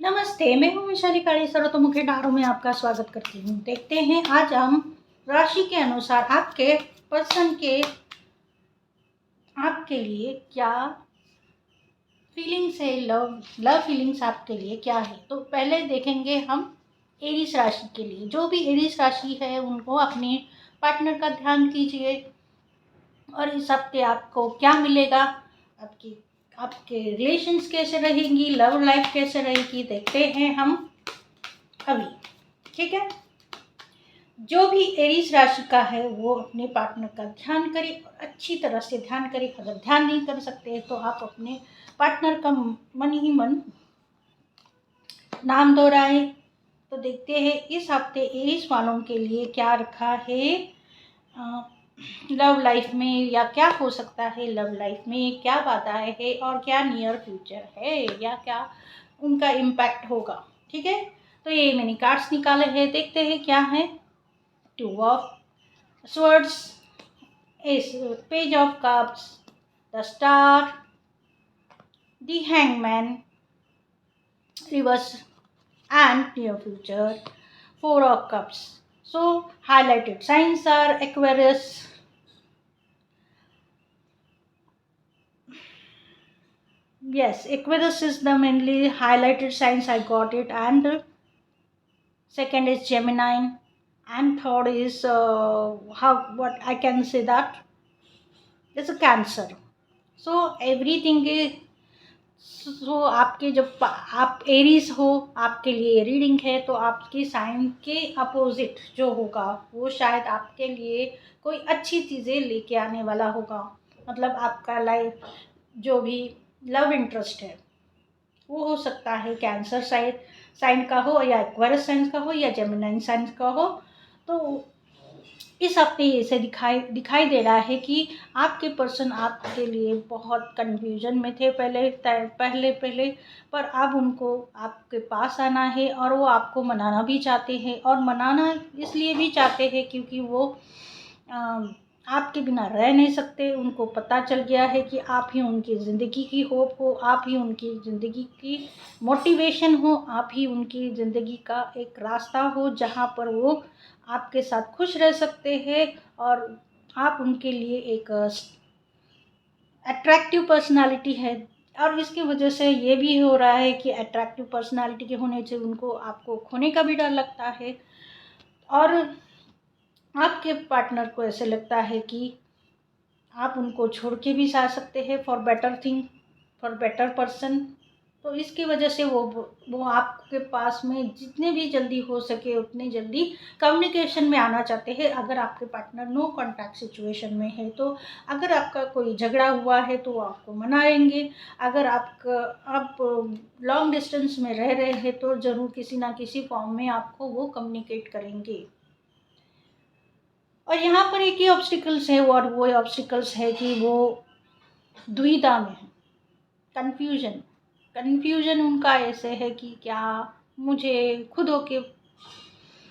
नमस्ते, मैं हूँ वैशाली काली सर्वतोमुखी ढारों में आपका स्वागत करती हूँ। देखते हैं आज हम राशि के अनुसार आपके पर्सन के आपके लिए क्या फीलिंग्स है, लव फीलिंग्स आपके लिए क्या है। तो पहले देखेंगे हम एरीज राशि के लिए। जो भी एरीज राशि है उनको अपने पार्टनर का ध्यान कीजिए और इस हफ्ते आपको क्या मिलेगा, आपके रिलेशंस कैसे रहेंगी, लव लाइफ कैसे रहेगी, देखते हैं हम अभी। ठीक है, जो भी एरीज राशि का है वो अपने पार्टनर का ध्यान करे और अच्छी तरह से ध्यान करे। अगर ध्यान नहीं कर सकते तो आप अपने पार्टनर का मन ही मन नाम दोहराए। तो देखते हैं इस हफ्ते एरीज वालों के लिए क्या रखा है लव लाइफ में, या क्या हो सकता है लव लाइफ में, क्या बाधाएं है और क्या नियर फ्यूचर है, या क्या उनका इम्पैक्ट होगा। ठीक है, तो ये मैंने कार्ड्स निकाले हैं, देखते हैं क्या है। Two of swords, is page of cups, the star, the hangman, reverse and near future, four of cups. So highlighted signs are Aquarius, yes, Aquarius is the mainly highlighted signs, I got it, and second is Gemini, and third is what I can say that is a Cancer. So everything is, सो आपके जब आप Aries हो, आपके लिए reading है, तो आपके sign के अपोजिट जो होगा वो शायद आपके लिए कोई अच्छी चीज़ें लेके आने वाला होगा। मतलब आपका लाइफ जो भी लव इंटरेस्ट है वो हो सकता है कैंसर साइन का हो, या एक्वेरियस साइन का हो, या जेमिनी साइन का हो। तो इस हफ्ते ऐसे दिखाई दे रहा है कि आपके पर्सन आपके लिए बहुत कंफ्यूजन में थे पहले, पर अब उनको आपके पास आना है और वो आपको मनाना भी चाहते हैं। और मनाना इसलिए भी चाहते हैं क्योंकि वो आपके बिना रह नहीं सकते। उनको पता चल गया है कि आप ही उनकी ज़िंदगी की होप हो, आप ही उनकी ज़िंदगी की मोटिवेशन हो, आप ही उनकी ज़िंदगी का एक रास्ता हो जहाँ पर वो आपके साथ खुश रह सकते हैं। और आप उनके लिए एक अट्रैक्टिव पर्सनालिटी है। और इसकी वजह से ये भी हो रहा है कि अट्रैक्टिव पर्सनालिटी के होने से उनको आपको खोने का भी डर लगता है। और आपके पार्टनर को ऐसे लगता है कि आप उनको छोड़ के भी जा सकते हैं for better thing, for better person. तो इसकी वजह से वो आपके पास में जितने भी जल्दी हो सके उतने जल्दी कम्युनिकेशन में आना चाहते हैं। अगर आपके पार्टनर नो कॉन्टैक्ट सिचुएशन में है, तो अगर आपका कोई झगड़ा हुआ है तो वो आपको मनाएंगे। अगर आप लॉन्ग डिस्टेंस में रह रहे हैं तो ज़रूर किसी ना किसी फॉर्म में आपको वो कम्युनिकेट करेंगे। और यहाँ पर एक ही ऑब्स्टिकल्स है, और वो ऑब्स्टिकल्स है कि वो दुविधा में है, कन्फ्यूजन उनका ऐसे है कि क्या मुझे खुद होके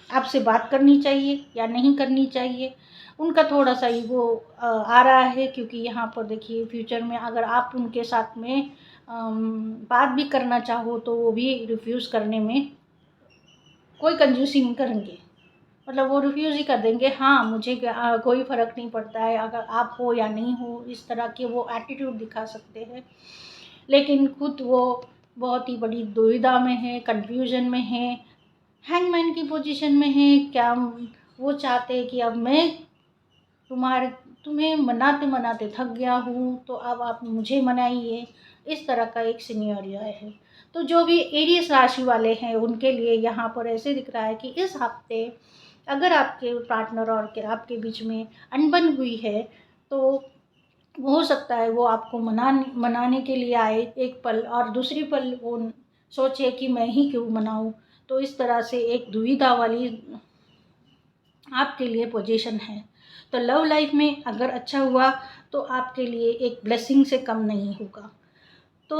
आपसे बात करनी चाहिए या नहीं करनी चाहिए। उनका थोड़ा सा ईगो आ रहा है, क्योंकि यहाँ पर देखिए फ्यूचर में अगर आप उनके साथ में बात भी करना चाहो तो वो भी रिफ्यूज़ करने में कोई कंजूसी नहीं करेंगे। मतलब वो रिफ्यूज़ ही कर देंगे, हाँ मुझे कोई फ़र्क नहीं पड़ता है अगर आप हो या नहीं हो, इस तरह के वो एटीट्यूड दिखा सकते हैं। लेकिन खुद वो बहुत ही बड़ी दुविधा में है, कन्फ्यूजन में है, हैंगमैन की पोजीशन में है। क्या वो चाहते हैं कि अब मैं तुम्हें मनाते मनाते थक गया हूँ, तो अब आप मुझे मनाइए, इस तरह का एक सिनेरियो है। तो जो भी एरीज राशि वाले हैं उनके लिए यहाँ पर ऐसे दिख रहा है कि इस हफ्ते अगर आपके पार्टनर और आपके बीच में अनबन हुई है, तो हो सकता है वो आपको मनाने के लिए आए एक पल, और दूसरी पल वो सोचे कि मैं ही क्यों मनाऊं। तो इस तरह से एक दुविधा वाली आपके लिए पोजीशन है। तो लव लाइफ में अगर अच्छा हुआ तो आपके लिए एक ब्लेसिंग से कम नहीं होगा। तो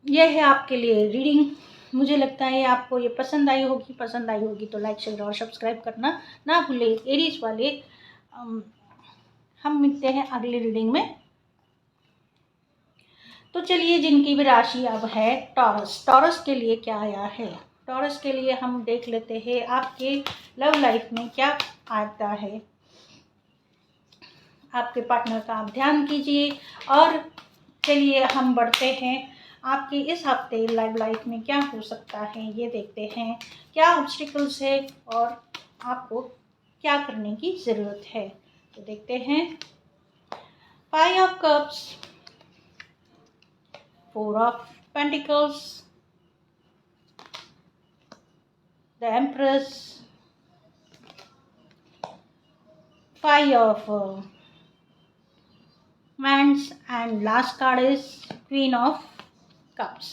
यह है आपके लिए रीडिंग। मुझे लगता है आपको ये पसंद आई होगी तो लाइक शेयर और सब्सक्राइब करना ना भूलें एरीज वाले। हम मिलते हैं अगली रीडिंग में। तो चलिए, जिनकी भी राशि अब है टॉरस, टॉरस के लिए क्या आया है, टॉरस के लिए हम देख लेते हैं आपके लव लाइफ में क्या आता है। आपके पार्टनर का आप ध्यान कीजिए और चलिए हम बढ़ते हैं आपके इस हफ्ते लव लाइफ में क्या हो सकता है, ये देखते हैं क्या ऑब्स्टिकल्स है और आपको क्या करने की ज़रूरत है। तो देखते हैं 5 of cups, 4 of pentacles, the empress, 5 of wands and last card is queen of cups.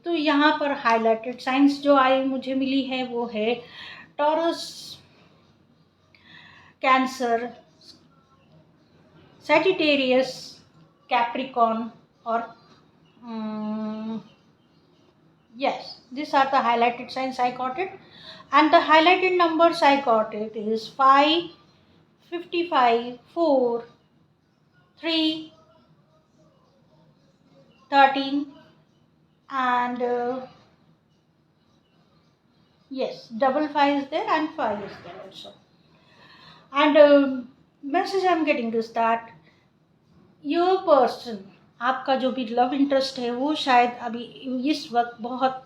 तो यहाँ पर हाईलाइटेड साइंस जो आई मुझे मिली है वो है टॉरस, कैंसर, सैजिटेरियस, कैप्रिकॉर्न और yes, these are the highlighted signs I got it, and the highlighted numbers I got it is 5, 55, 4, 3, 13 and yes, double 5 is there and 5 is there also. And message I'm getting is that your person, आपका जो भी love interest है वो शायद अभी इस वक्त बहुत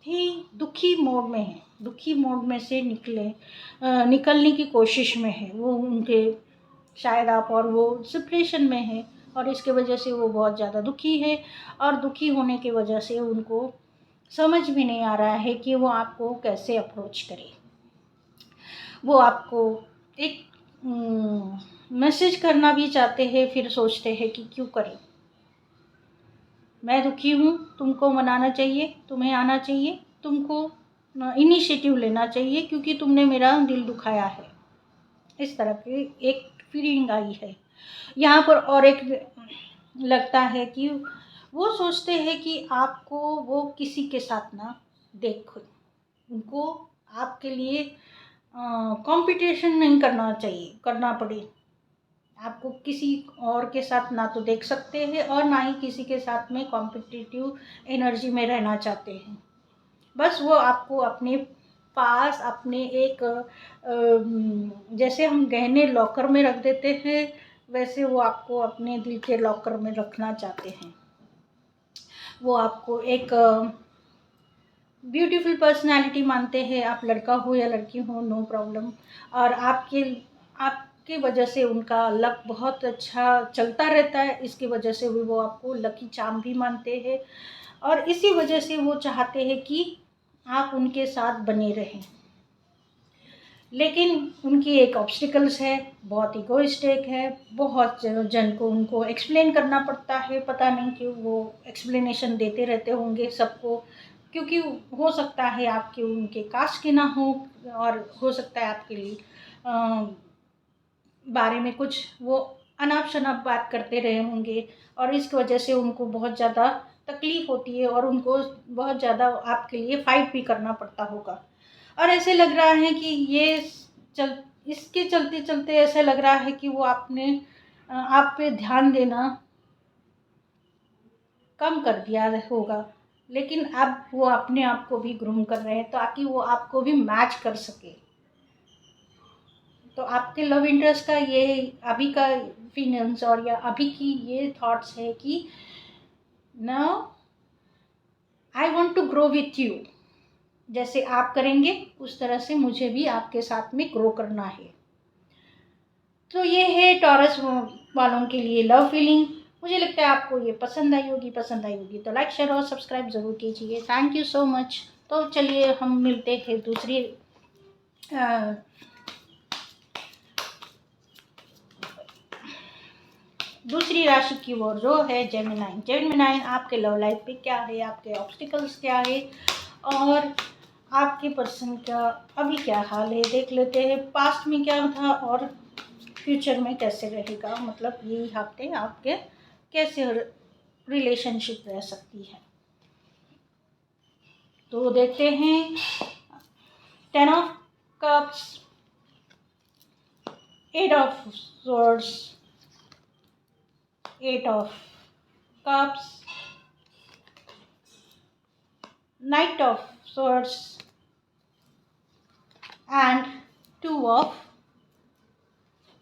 ही दुखी मोड में है, दुखी मोड में से निकलने की कोशिश में है वो, उनके शायद आप और वो डिप्रेशन में है और इसके वजह से वो बहुत ज़्यादा दुखी है और दुखी होने की वजह से उनको समझ भी नहीं आ रहा है कि वो आपको कैसे अप्रोच करे। वो आपको एक मैसेज करना भी चाहते हैं, फिर सोचते हैं कि क्यों करें, मैं दुखी हूँ, तुमको मनाना चाहिए, तुम्हें आना चाहिए, तुमको इनिशिएटिव लेना चाहिए क्योंकि तुमने मेरा दिल दुखाया है। इस तरह की एक फीलिंग आई है यहाँ पर। और एक लगता है कि वो सोचते हैं कि आपको वो किसी के साथ ना देखो, उनको आपके लिए कंपटीशन नहीं करना चाहिए, करना पड़े, आपको किसी और के साथ ना तो देख सकते हैं और ना ही किसी के साथ में कॉम्पिटिटिव एनर्जी में रहना चाहते हैं। बस वो आपको अपने पास अपने एक जैसे हम गहने लॉकर में रख देते हैं वैसे वो आपको अपने दिल के लॉकर में रखना चाहते हैं। वो आपको एक ब्यूटीफुल पर्सनालिटी मानते हैं, आप लड़का हो या लड़की हो नो प्रॉब्लम। और आपकी वजह से उनका लक बहुत अच्छा चलता रहता है, इसकी वजह से वो आपको लकी चार्म भी मानते हैं और इसी वजह से वो चाहते हैं कि आप उनके साथ बने रहें। लेकिन उनकी एक ऑब्स्टिकल्स है, बहुत इगोइस्टिक है, बहुत जन को उनको एक्सप्लेन करना पड़ता है, पता नहीं क्यों वो एक्सप्लेनेशन देते रहते होंगे सबको, क्योंकि हो सकता है आपके उनके कास्ट के ना हो और हो सकता है आपके लिए बारे में कुछ वो अनाप शनाप बात करते रहे होंगे और इस वजह से उनको बहुत ज़्यादा तकलीफ़ होती है और उनको बहुत ज़्यादा आपके लिए फ़ाइट भी करना पड़ता होगा। और ऐसे लग रहा है कि इसके चलते चलते ऐसा लग रहा है कि वो आप पे ध्यान देना कम कर दिया होगा, लेकिन अब वो अपने आप को भी ग्रूम कर रहे हैं ताकि वो आपको भी मैच कर सके। तो आपके लव इंटरेस्ट का ये अभी का फीलिंग्स और या अभी की ये थॉट्स है कि now I want to grow with you, जैसे आप करेंगे उस तरह से मुझे भी आपके साथ में ग्रो करना है। तो ये है टॉरस वालों के लिए लव फीलिंग। मुझे लगता है आपको ये पसंद आई होगी तो लाइक शेयर और सब्सक्राइब ज़रूर कीजिए। Thank you so much. तो चलिए हम मिलते हैं दूसरी राशि की ओर जो है जेमिनाइन। जेमिनाइन आपके लव लाइफ पे क्या है, आपके ऑब्स्टिकल्स क्या है और आपके पर्सन का अभी क्या हाल है देख लेते हैं। पास्ट में क्या था और फ्यूचर में कैसे रहेगा, मतलब यही हफ्ते आपके कैसे रिलेशनशिप रह सकती है। तो देखते हैं 10 of cups, 8 of swords, 8 of cups, night of swords and two of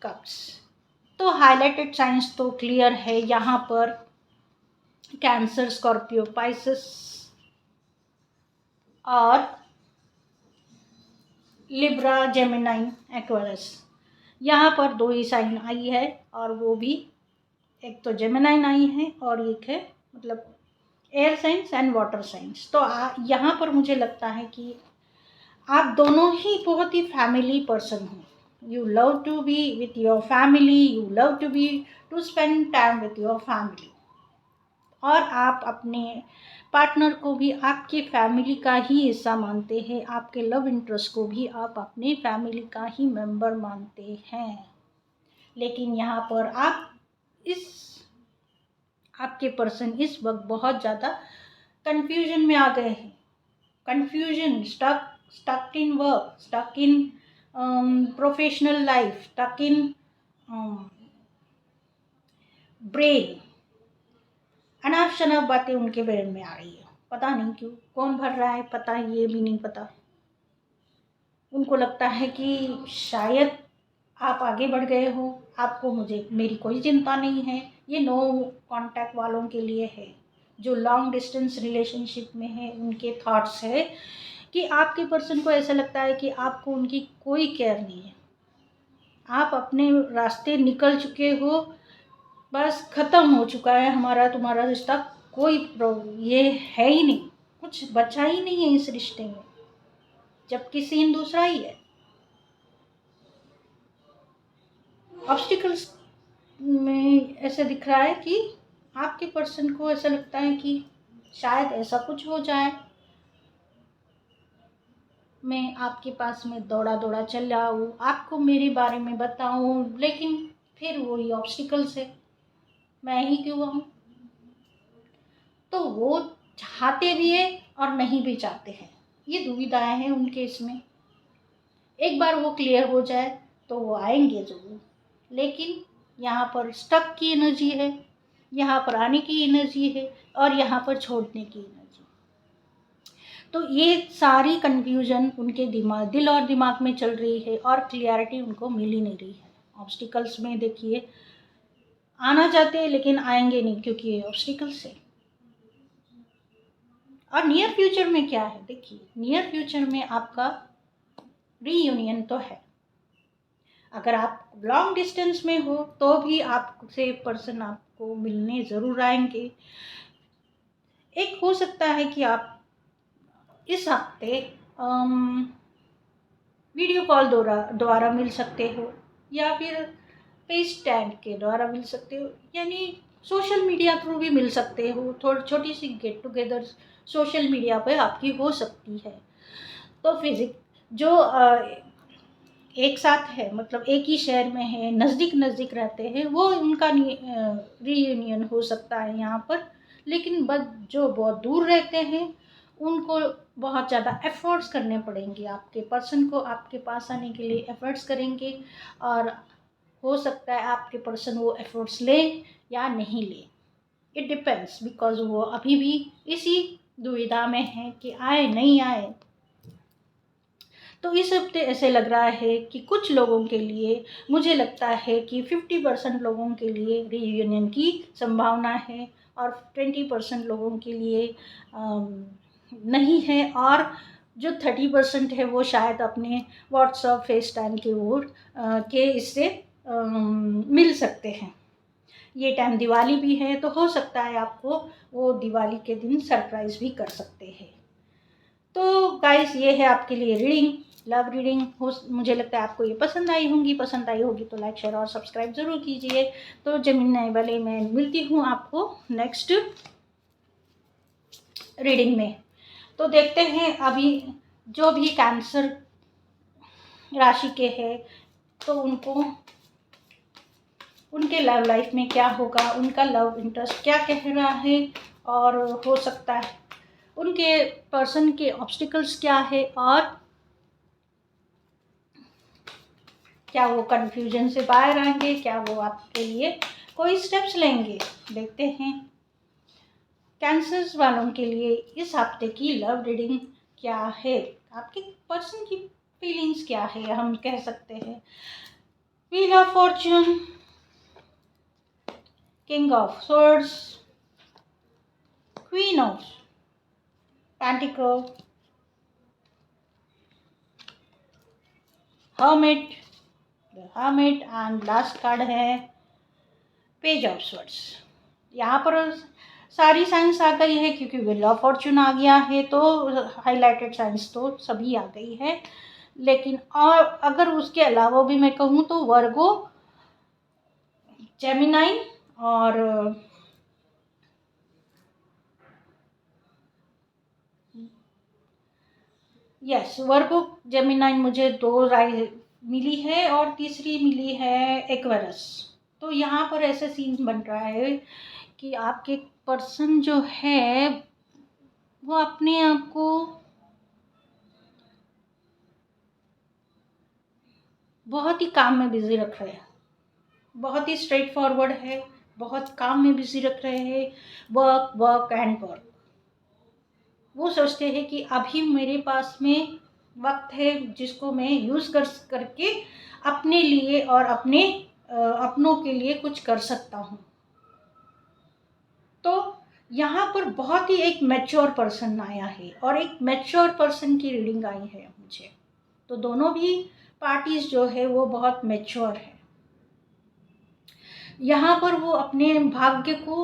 cups. तो हाईलाइटेड साइंस तो क्लियर है यहाँ पर, कैंसर, स्कॉर्पियो, पाइसेस और लिब्रा, जेमिनाई, एक्वेरियस। यहाँ पर 2 ही साइन आई है और वो भी एक तो जेमिनाई आई है और एक है मतलब air science and water science. तो यहाँ पर मुझे लगता है कि आप दोनों ही बहुत ही फैमिली पर्सन हो। You love to be with your family, you love to be to spend time with your family, और आप अपने पार्टनर को भी आपके फैमिली का ही हिस्सा मानते हैं, आपके लव इंटरेस्ट को भी आप अपने फैमिली का ही मेंबर मानते हैं। लेकिन यहाँ पर आपके पर्सन इस वक्त बहुत ज़्यादा कंफ्यूजन में आ गए हैं। Confusion, stuck in work, stuck in professional life, stuck in brain. अनाप शनाप बातें उनके ब्रेन में आ रही है, पता नहीं क्यों, कौन भर रहा है पता है, ये भी नहीं पता। उनको लगता है कि शायद आप आगे बढ़ गए हो, आपको मेरी कोई चिंता नहीं है। ये नो कांटेक्ट वालों के लिए है, जो लॉन्ग डिस्टेंस रिलेशनशिप में है उनके थॉट्स है कि आपके पर्सन को ऐसा लगता है कि आपको उनकी कोई केयर नहीं है, आप अपने रास्ते निकल चुके हो, बस ख़त्म हो चुका है हमारा तुम्हारा रिश्ता, कोई ये है ही नहीं, कुछ बचा ही नहीं है इस रिश्ते में, जबकि सीन दूसरा ही है। ऑब्स्टिकल्स में ऐसे दिख रहा है कि आपके पर्सन को ऐसा लगता है कि शायद ऐसा कुछ हो जाए, मैं आपके पास में दौड़ा दौड़ा चल आऊँ, आपको मेरे बारे में बताऊँ, लेकिन फिर वही ऑब्स्टिकल्स है, मैं ही क्यों आऊँ। तो वो चाहते भी है और नहीं भी चाहते हैं, ये दुविधाएं हैं उनके इसमें। एक बार वो क्लियर हो जाए तो वो आएंगे ज़रूर, लेकिन यहाँ पर स्टक की एनर्जी है, यहाँ पर आने की एनर्जी है और यहाँ पर छोड़ने की एनर्जी। तो ये सारी कन्फ्यूजन उनके दिल और दिमाग में चल रही है और क्लियरिटी उनको मिल ही नहीं रही है। ऑब्स्टिकल्स में देखिए आना चाहते हैं लेकिन आएंगे नहीं, क्योंकि ये ऑब्स्टिकल्स है। और नियर फ्यूचर में क्या है, देखिए नियर फ्यूचर में आपका रीयूनियन तो है। अगर आप लॉन्ग डिस्टेंस में हो तो भी आपसे पर्सन आपको मिलने ज़रूर आएंगे। एक हो सकता है कि आप इस हफ्ते वीडियो कॉल द्वारा मिल सकते हो, या फिर फेस टैग के द्वारा मिल सकते हो, यानी सोशल मीडिया थ्रू भी मिल सकते हो। थोड़ी छोटी सी गेट टुगेदर सोशल मीडिया पे आपकी हो सकती है। तो जो एक साथ है, मतलब एक ही शहर में है, नज़दीक रहते हैं, वो उनका रीयूनियन हो सकता है यहाँ पर। लेकिन बस जो बहुत दूर रहते हैं उनको बहुत ज़्यादा एफ़र्ट्स करने पड़ेंगे, आपके पर्सन को आपके पास आने के लिए एफ़र्ट्स करेंगे, और हो सकता है आपके पर्सन वो एफ़र्ट्स ले या नहीं ले, इट डिपेंड्स, बिकॉज वो अभी भी इसी दुविधा में है कि आए नहीं आए। तो इस हफ्ते ऐसे लग रहा है कि कुछ लोगों के लिए, मुझे लगता है कि 50% लोगों के लिए रीयूनियन की संभावना है और 20% लोगों के लिए नहीं है, और जो 30% है वो शायद अपने व्हाट्सएप, फेस टाइम के ओर के इससे मिल सकते हैं। ये टाइम दिवाली भी है, तो हो सकता है आपको वो दिवाली के दिन सरप्राइज़ भी कर सकते हैं। तो गाइस ये है आपके लिए रीडिंग, लव रीडिंग। मुझे लगता है आपको ये पसंद आई होगी तो लाइक, शेयर और सब्सक्राइब ज़रूर कीजिए। तो जमीन वाले मैं मिलती हूँ आपको नेक्स्ट रीडिंग में। तो देखते हैं अभी जो भी कैंसर राशि के हैं तो उनके लव लाइफ में क्या होगा, उनका लव इंटरेस्ट क्या कह रहा है, और हो सकता है उनके पर्सन के ऑब्स्टिकल्स क्या है, और क्या वो कन्फ्यूजन से बाहर आएंगे, क्या वो आपके लिए कोई स्टेप्स लेंगे। देखते हैं। कैंसर्स वालों के लिए इस हफ्ते की लव रीडिंग क्या है, आपके पर्सन की फीलिंग्स क्या है, हम कह सकते हैं। Wheel of Fortune, king of swords, queen of pentacle, hermit, the hermit and last card है पेज ऑफ swords। यहाँ पर सारी साइंस आ गई है क्योंकि व्हील ऑफ फॉर्च्यून आ गया है, तो हाईलाइटेड साइंस तो सभी आ गई है। लेकिन और अगर उसके अलावा भी मैं कहूँ तो वर्गो, जेमिनाई और यस वर्गो जेमिनाई मुझे 2 राय मिली है और तीसरी मिली है एक्वेरियस। तो यहाँ पर ऐसे सीन बन रहा है कि आपके पर्सन जो है वो अपने आप को बहुत ही काम में बिजी रख रहे हैं, बहुत ही स्ट्रेट फॉरवर्ड है, बहुत काम में बिजी रख रहे हैं, वर्क वर्क एंड वर्क। वो सोचते हैं कि अभी मेरे पास में वक्त है जिसको मैं यूज़ करके अपने लिए और अपनों के लिए कुछ कर सकता हूँ। तो यहाँ पर बहुत ही एक मैच्योर पर्सन आया है और एक मैच्योर पर्सन की रीडिंग आई है मुझे। तो दोनों भी पार्टीज जो है वो बहुत मैच्योर है। यहाँ पर वो अपने भाग्य को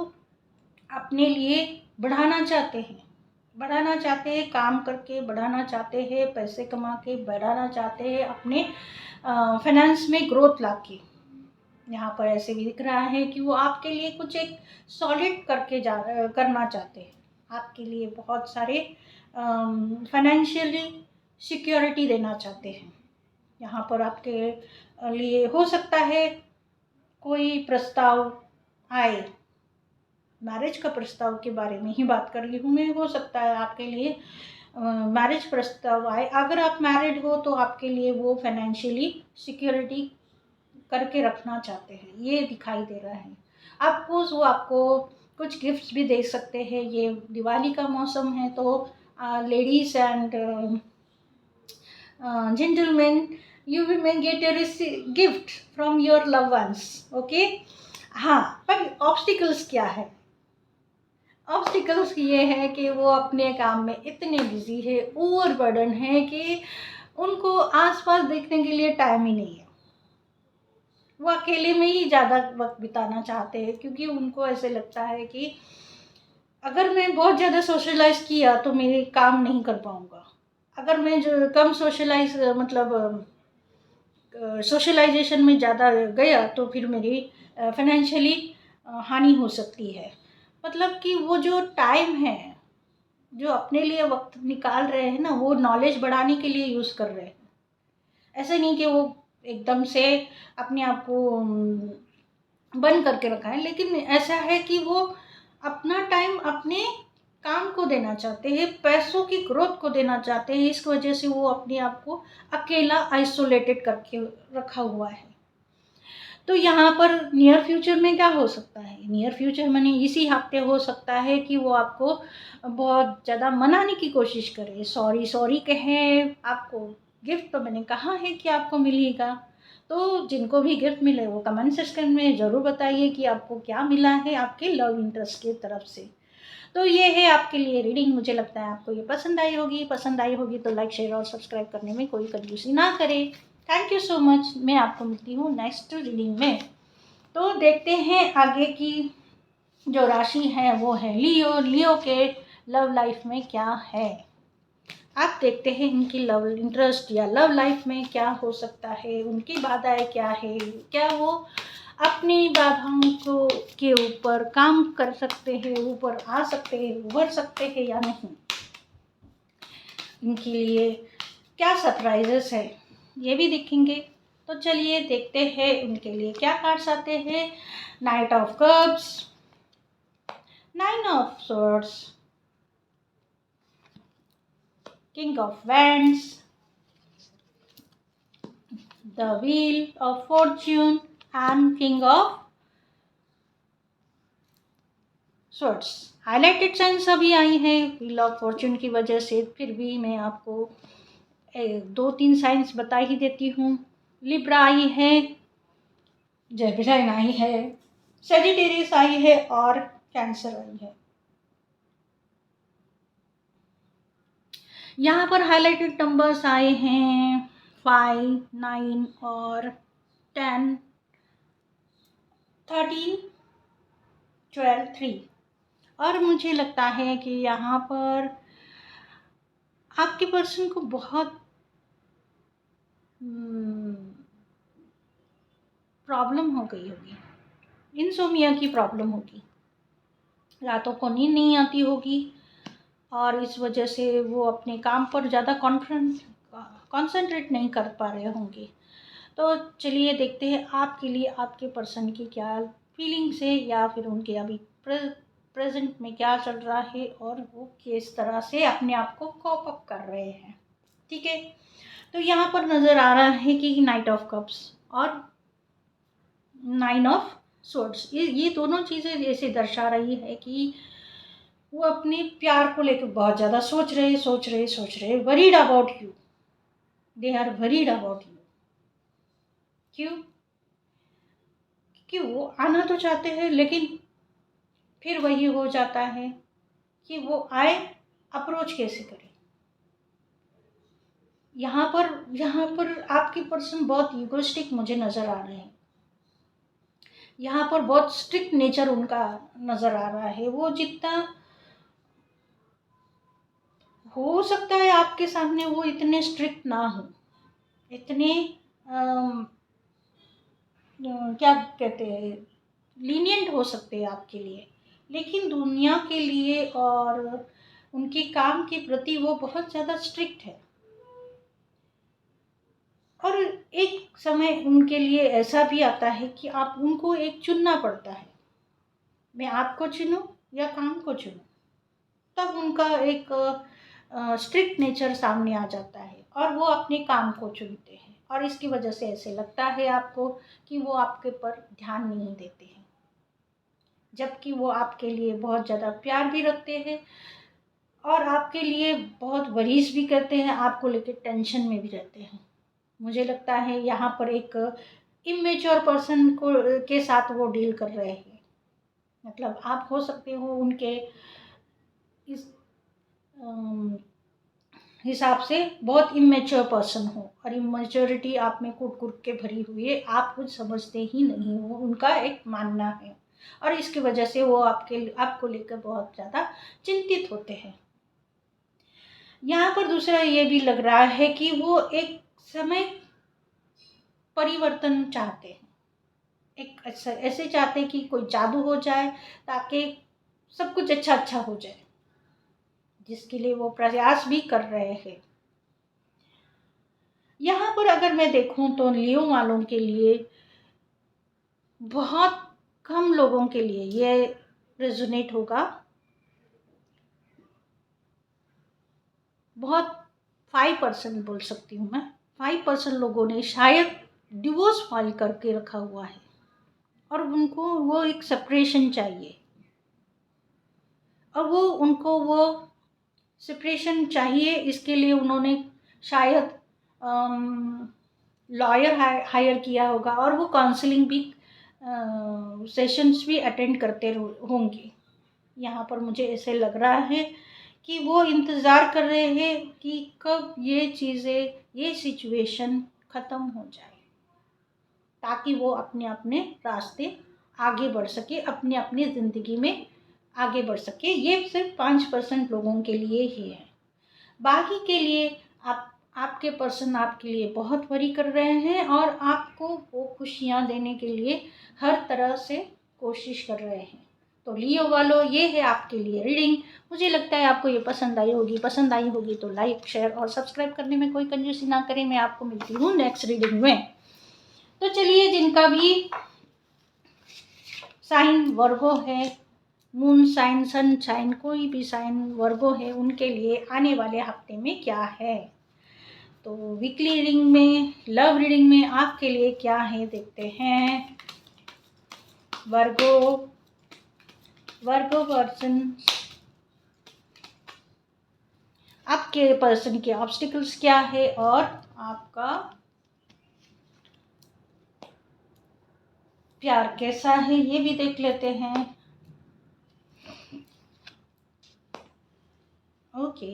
अपने लिए बढ़ाना चाहते हैं, काम करके बढ़ाना चाहते हैं, पैसे कमा के बढ़ाना चाहते हैं, अपने फाइनेंस में ग्रोथ लाके। यहाँ पर ऐसे भी दिख रहा है कि वो आपके लिए कुछ एक सॉलिड करना चाहते हैं, आपके लिए बहुत सारे फाइनेंशियली सिक्योरिटी देना चाहते हैं। यहाँ पर आपके लिए हो सकता है कोई प्रस्ताव आए, मैरिज का प्रस्ताव के बारे में ही बात कर रही हूँ मैं। हो सकता है आपके लिए मैरिज प्रस्ताव आए। अगर आप मैरिड हो तो आपके लिए वो फाइनेंशियली सिक्योरिटी करके रखना चाहते हैं, ये दिखाई दे रहा है। आपको वो आपको कुछ गिफ्ट्स भी दे सकते हैं। ये दिवाली का मौसम है तो ladies and gentleman, you may get a gift from your loved ones, okay? हाँ, पर ऑब्स्टिकल्स क्या है? ऑब्स्टिकल्स ये है कि वो अपने काम में इतने बिजी है, ओवरबर्डन है कि उनको आसपास देखने के लिए टाइम ही नहीं है। वो अकेले में ही ज़्यादा वक्त बिताना चाहते हैं क्योंकि उनको ऐसे लगता है कि अगर मैं बहुत ज़्यादा सोशलाइज किया तो मेरे काम नहीं कर पाऊँगा। अगर मैं जो कम सोशलाइजेशन में ज़्यादा गया तो फिर मेरी फाइनेंशियली हानि हो सकती है। मतलब कि वो जो टाइम है जो अपने लिए वक्त निकाल रहे हैं ना, वो नॉलेज बढ़ाने के लिए यूज़ कर रहे हैं। ऐसे नहीं कि वो एकदम से अपने आप को बंद करके रखा है, लेकिन ऐसा है कि वो अपना टाइम अपने काम को देना चाहते हैं, पैसों की ग्रोथ को देना चाहते हैं। इस वजह से वो अपने आप को अकेला आइसोलेटेड करके रखा हुआ है। तो यहाँ पर नियर फ्यूचर में क्या हो सकता है? नियर फ्यूचर में इसी हफ्ते हो सकता है कि वो आपको बहुत ज़्यादा मनाने की कोशिश करे, सॉरी सॉरी कहें। आपको गिफ्ट तो मैंने कहा है कि आपको मिलेगा, तो जिनको भी गिफ्ट मिले वो कमेंट सेक्शन में ज़रूर बताइए कि आपको क्या मिला है आपके लव इंटरेस्ट की तरफ से। तो ये है आपके लिए रीडिंग। मुझे लगता है आपको ये पसंद आई होगी तो लाइक शेयर और सब्सक्राइब करने में कोई कंजूसी ना करें। Thank you so much. मैं आपको मिलती हूँ नेक्स्ट रीडिंग में। तो देखते हैं आगे की जो राशि है वो है लियो। लियो के लव लाइफ में क्या है, आप देखते हैं इनकी लव इंटरेस्ट या लव लाइफ में क्या हो सकता है, उनकी बाधाएं क्या है, क्या वो अपनी बाधाओं को के ऊपर काम कर सकते हैं, ऊपर आ सकते हैं, उभर सकते हैं या नहीं। इनके लिए क्या सरप्राइजेस है ये भी देखेंगे। तो चलिए देखते हैं उनके लिए क्या कार्ड्स आते हैं। Night of cups, nine of swords, king of wands, the wheel of Fortune and king of swords. Highlighted science अभी आई है व्हील ऑफ फॉर्चून की वजह से, फिर भी मैं आपको 2-3 साइंस बता ही देती हूँ। लिब्रा आई है, जेमिनी आई है, सेजिटेरियस आई है और कैंसर आई है। यहाँ पर हाईलाइटेड नंबर्स आए हैं 5, 9 और 10, 13, 12, 3। और मुझे लगता है कि यहाँ पर आपके पर्सन को बहुत प्रॉब्लम हो गई होगी, इंसोमिया की प्रॉब्लम होगी, रातों को नींद नहीं आती होगी और इस वजह से वो अपने काम पर ज़्यादा कॉन्सेंट्रेट नहीं कर पा रहे होंगे। तो चलिए देखते हैं आपके लिए आपके पर्सन की क्या फीलिंग्स है, या फिर उनके अभी प्रेजेंट में क्या चल रहा है और वो किस तरह से अपने आप को कॉप अप कर रहे हैं। ठीक है, तो यहाँ पर नज़र आ रहा है कि नाइट ऑफ कप्स और 9 ऑफ सोर्ड्स, ये दोनों चीज़ें ऐसे दर्शा रही है कि वो अपने प्यार को लेकर बहुत ज़्यादा सोच रहे, worried about you, they are worried about you. क्यों? क्योंकि वो आना तो चाहते हैं, लेकिन फिर वही हो जाता है कि वो आए, अप्रोच कैसे करें। यहाँ पर आपकी पर्सन बहुत ईगोइस्टिक मुझे नज़र आ रहे हैं। यहाँ पर बहुत स्ट्रिक्ट नेचर उनका नज़र आ रहा है। वो जितना हो सकता है आपके सामने वो इतने स्ट्रिक्ट ना हो, इतने क्या कहते हैं, लीनियंट हो सकते हैं आपके लिए, लेकिन दुनिया के लिए और उनके काम के प्रति वो बहुत ज़्यादा स्ट्रिक्ट है। और एक समय उनके लिए ऐसा भी आता है कि आप उनको एक चुनना पड़ता है, मैं आपको चुनूं या काम को चुनूं, तब उनका एक स्ट्रिक्ट नेचर सामने आ जाता है और वो अपने काम को चुनते हैं। और इसकी वजह से ऐसे लगता है आपको कि वो आपके पर ध्यान नहीं देते हैं, जबकि वो आपके लिए बहुत ज़्यादा प्यार भी रखते हैं और आपके लिए बहुत वरीज भी करते हैं, आपको लेकर टेंशन में भी रहते हैं। मुझे लगता है यहाँ पर एक इमेच्योर पर्सन को के साथ वो डील कर रहे हैं। मतलब आप हो सकते हो उनके इस हिसाब से बहुत इमेच्योर पर्सन हो, और इमेच्योरिटी आप में कूट कूट के भरी हुई है, आप कुछ समझते ही नहीं हो, उनका एक मानना है। और इसकी वजह से वो आपको लेकर बहुत ज़्यादा चिंतित होते हैं। यहाँ पर दूसरा ये भी लग रहा है कि वो एक समय परिवर्तन चाहते हैं, एक ऐसे चाहते हैं कि कोई जादू हो जाए ताकि सब कुछ अच्छा हो जाए, जिसके लिए वो प्रयास भी कर रहे हैं। यहाँ पर अगर मैं देखूं तो लियो वालों के लिए, बहुत कम लोगों के लिए ये रेजोनेट होगा। बहुत 5% बोल सकती हूँ मैं, 5% लोगों ने शायद डिवोर्स फाइल करके रखा हुआ है और उनको वो एक सेपरेशन चाहिए, और उनको वो सेपरेशन चाहिए। इसके लिए उन्होंने शायद लॉयर हायर किया होगा और वो काउंसलिंग भी सेशंस भी अटेंड करते होंगे। यहाँ पर मुझे ऐसे लग रहा है कि वो इंतज़ार कर रहे हैं कि कब ये चीज़ें, ये सिचुएशन ख़त्म हो जाए, ताकि वो अपने अपने रास्ते आगे बढ़ सके, अपने अपनी ज़िंदगी में आगे बढ़ सके। ये सिर्फ 5% लोगों के लिए ही है। बाकी के लिए आपके पर्सन आपके लिए बहुत वरी कर रहे हैं और आपको वो खुशियाँ देने के लिए हर तरह से कोशिश कर रहे हैं। तो लियो वालों, ये है आपके लिए रीडिंग। मुझे लगता है आपको ये पसंद आई होगी तो लाइक, शेयर और सब्सक्राइब करने में कोई कंजूसी ना करें। मैं आपको मिलती हूँ नेक्स्ट रीडिंग में। तो चलिए, जिनका भी साइन वर्गो है, मून साइन, सन साइन, कोई भी साइन वर्गो है, उनके लिए आने वाले हफ्ते में क्या है, तो वीकली रीडिंग में, लव रीडिंग में आपके लिए क्या है देखते हैं। वर्गो, वर्गो पर्सन, आपके पर्सन के ऑब्स्टिकल्स क्या है और आपका प्यार कैसा है ये भी देख लेते हैं। ओके,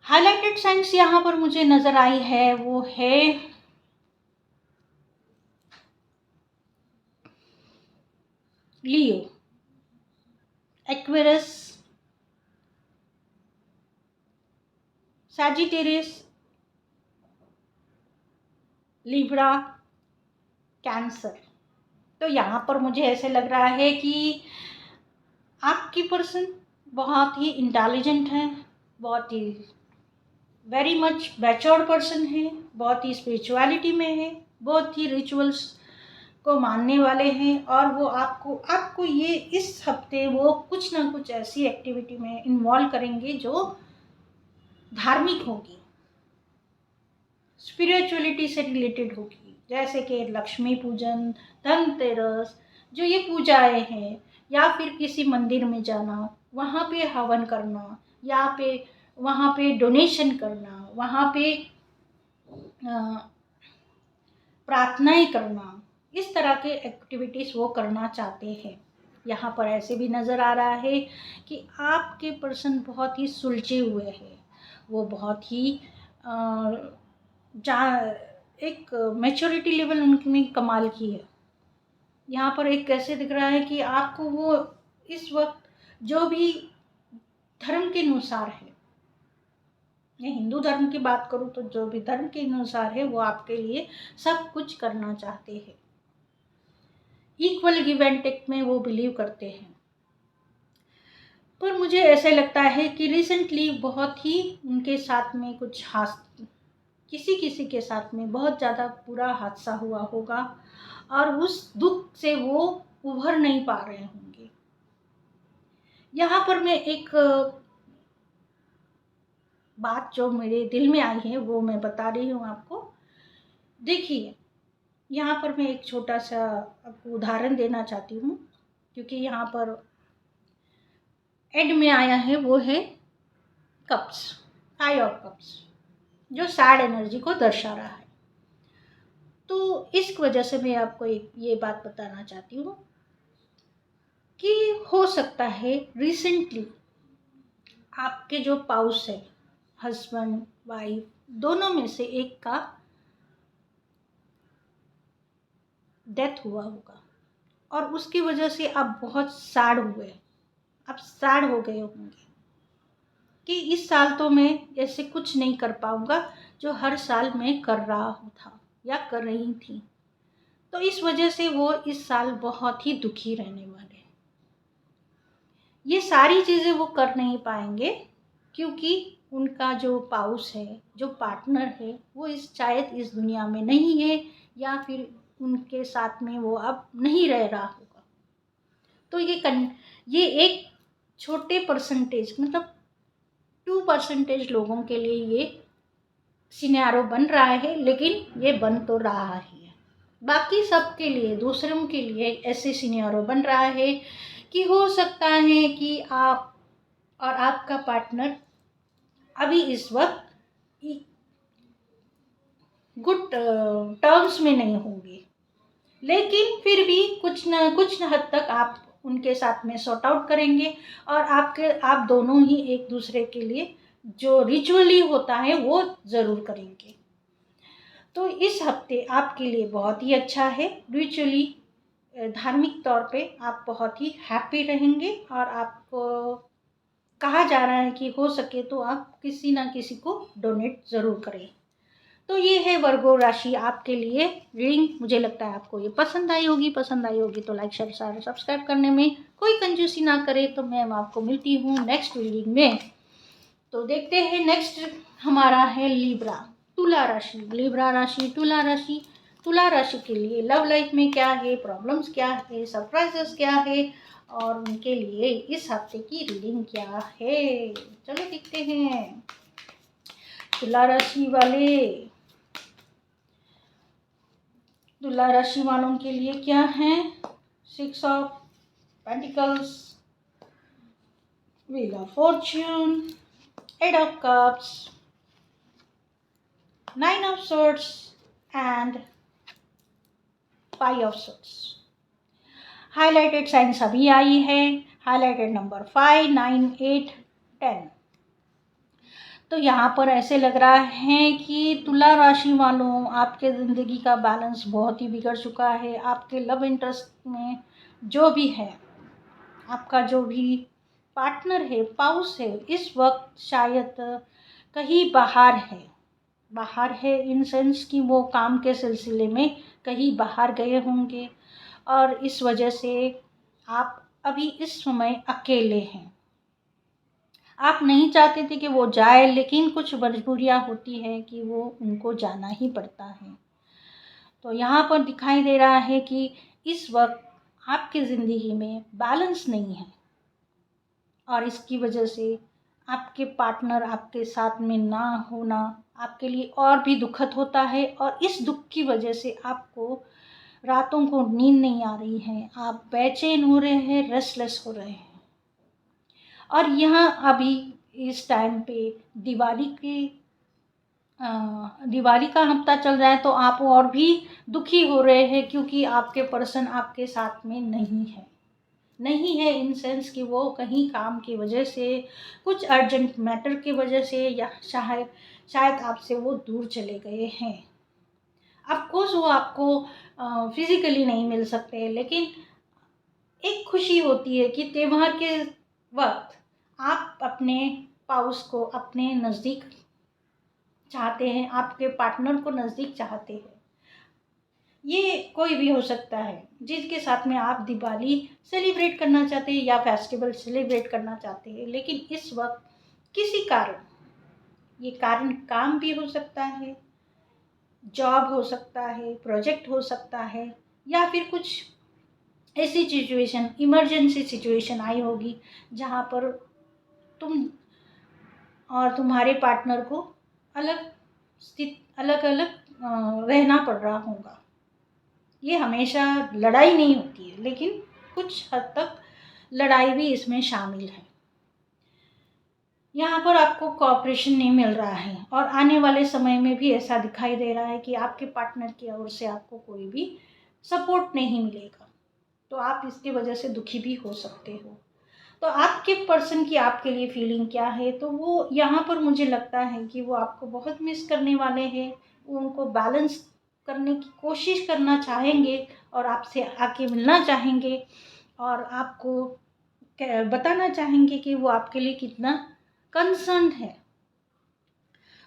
हाइलाइटेड साइंस यहाँ पर मुझे नजर आई है वो है लियो, एक्वेरियस, सैजिटेरियस, लिब्रा, कैंसर। तो यहाँ पर मुझे ऐसे लग रहा है कि आपकी पर्सन बहुत ही इंटेलिजेंट है, बहुत ही वेरी मच मैच्योर्ड पर्सन है, बहुत ही स्पिरिचुअलिटी में है, बहुत ही रिचुअल्स को मानने वाले हैं, और वो आपको ये इस हफ्ते वो कुछ ना कुछ ऐसी एक्टिविटी में इन्वॉल्व करेंगे जो धार्मिक होगी, स्पिरिचुअलिटी से रिलेटेड होगी, जैसे कि लक्ष्मी पूजन, धनतेरस, जो ये पूजाएं हैं, या फिर किसी मंदिर में जाना, वहाँ पे हवन करना, या पे वहाँ पे डोनेशन करना, वहाँ पे प्रार्थनाएं करना, इस तरह के एक्टिविटीज़ वो करना चाहते हैं। यहाँ पर ऐसे भी नज़र आ रहा है कि आपके पर्सन बहुत ही सुलझे हुए हैं, वो बहुत ही एक मैच्योरिटी लेवल उनने कमाल की है। यहाँ पर एक कैसे दिख रहा है कि आपको वो इस वक्त जो भी धर्म के अनुसार है, मैं हिंदू धर्म की बात करूँ तो जो भी धर्म के अनुसार है वो आपके लिए सब कुछ करना चाहते हैं। इक्वल गिव एंड टेक में वो बिलीव करते हैं। पर मुझे ऐसे लगता है कि रिसेंटली बहुत ही उनके साथ में कुछ किसी के साथ में बहुत ज़्यादा बुरा हादसा हुआ होगा, और उस दुख से वो उभर नहीं पा रहे होंगे। यहाँ पर मैं एक बात जो मेरे दिल में आई है वो मैं बता रही हूँ आपको। देखिए, यहाँ पर मैं एक छोटा सा आपको उदाहरण देना चाहती हूँ, क्योंकि यहाँ पर एड में आया है वो है कप्स, 5 ऑफ कप्स, जो सैड एनर्जी को दर्शा रहा है। तो इस वजह से मैं आपको एक ये बात बताना चाहती हूँ कि हो सकता है रिसेंटली आपके जो पाउस है, हस्बैंड वाइफ, दोनों में से एक का डेथ हुआ होगा, और उसकी वजह से आप बहुत सैड हुए, आप सैड हो गए होंगे कि इस साल तो मैं ऐसे कुछ नहीं कर पाऊंगा जो हर साल मैं कर रहा था या कर रही थी। तो इस वजह से वो इस साल बहुत ही दुखी रहने वाले हैं। ये सारी चीज़ें वो कर नहीं पाएंगे क्योंकि उनका जो पाउस है, जो पार्टनर है, वो शायद इस दुनिया में नहीं है, या फिर उनके साथ में वो अब नहीं रह रहा होगा। तो ये एक छोटे परसेंटेज, मतलब 2% लोगों के लिए ये सिनेरियो बन रहा है, लेकिन ये बन तो रहा ही है। बाकी सबके लिए, दूसरों के लिए ऐसे सिनेरियो बन रहा है कि हो सकता है कि आप और आपका पार्टनर अभी इस वक्त गुड टर्म्स में नहीं होंगे, लेकिन फिर भी कुछ न हद तक आप उनके साथ में सॉर्ट आउट करेंगे, और आप दोनों ही एक दूसरे के लिए जो रिचुअली होता है वो ज़रूर करेंगे। तो इस हफ्ते आपके लिए बहुत ही अच्छा है। रिचुअली, धार्मिक तौर पे आप बहुत ही हैप्पी रहेंगे, और आपको कहा जा रहा है कि हो सके तो आप किसी ना किसी को डोनेट ज़रूर करें। तो ये है वर्गो राशि आपके लिए रीडिंग। मुझे लगता है आपको ये पसंद आई होगी तो लाइक शेयर सब्सक्राइब करने में कोई कंजूसी ना करे। तो मैं आपको मिलती हूँ नेक्स्ट रीडिंग में। तो देखते हैं नेक्स्ट हमारा है लिब्रा, तुला राशि। लिब्रा राशि, तुला राशि। तुला राशि के लिए लव लाइफ में क्या है, प्रॉब्लम्स क्या है, सरप्राइजेस क्या है, और उनके लिए इस हफ्ते की रीडिंग क्या है, चलो देखते हैं। तुला राशि वाले, तुला राशि वालों के लिए क्या है? 6 of pentacles, wheel of Fortune, 8 of cups, 9 of swords and 5 of swords। Highlighted science अभी आई है, हाईलाइटेड नंबर 5, 9, 8, 10। तो यहाँ पर ऐसे लग रहा है कि तुला राशि वालों, आपके ज़िंदगी का बैलेंस बहुत ही बिगड़ चुका है। आपके लव इंटरेस्ट में जो भी है, आपका जो भी पार्टनर है, पाउस है, इस वक्त शायद कहीं बाहर है इन सेंस कि वो काम के सिलसिले में कहीं बाहर गए होंगे और इस वजह से आप अभी इस समय अकेले हैं। आप नहीं चाहते थे कि वो जाए, लेकिन कुछ मजबूरियां होती है कि वो उनको जाना ही पड़ता है। तो यहाँ पर दिखाई दे रहा है कि इस वक्त आपकी ज़िंदगी में बैलेंस नहीं है और इसकी वजह से आपके पार्टनर आपके साथ में ना होना आपके लिए और भी दुखद होता है और इस दुख की वजह से आपको रातों को नींद नहीं आ रही है, आप बेचैन हो रहे हैं, रेस्टलेस हो रहे हैं। और यहाँ अभी इस टाइम पे दिवाली का हफ्ता चल रहा है, तो आप और भी दुखी हो रहे हैं क्योंकि आपके पर्सन आपके साथ में नहीं है इन सेंस कि वो कहीं काम की वजह से, कुछ अर्जेंट मैटर की वजह से, या शायद आपसे वो दूर चले गए हैं। ऑफकोर्स वो आपको फिजिकली नहीं मिल सकते, लेकिन एक खुशी होती है कि त्योहार के वक्त आप अपने पाउस को अपने नज़दीक चाहते हैं, आपके पार्टनर को नज़दीक चाहते हैं। ये कोई भी हो सकता है जिसके साथ में आप दिवाली सेलिब्रेट करना चाहते हैं या फेस्टिवल सेलिब्रेट करना चाहते हैं, लेकिन इस वक्त किसी कारण, ये कारण काम भी हो सकता है, जॉब हो सकता है, प्रोजेक्ट हो सकता है, या फिर कुछ ऐसी सिचुएशन, इमरजेंसी सिचुएशन आई होगी जहाँ पर तुम और तुम्हारे पार्टनर को अलग अलग रहना पड़ रहा होगा। ये हमेशा लड़ाई नहीं होती है, लेकिन कुछ हद तक लड़ाई भी इसमें शामिल है। यहाँ पर आपको कोऑपरेशन नहीं मिल रहा है और आने वाले समय में भी ऐसा दिखाई दे रहा है कि आपके पार्टनर की ओर से आपको कोई भी सपोर्ट नहीं मिलेगा, तो आप इसकी वजह से दुखी भी हो सकते हो। तो आपके पर्सन की आपके लिए फीलिंग क्या है? तो वो यहाँ पर मुझे लगता है कि वो आपको बहुत मिस करने वाले हैं, वो उनको बैलेंस करने की कोशिश करना चाहेंगे और आपसे आके मिलना चाहेंगे और आपको बताना चाहेंगे कि वो आपके लिए कितना कंसर्न है।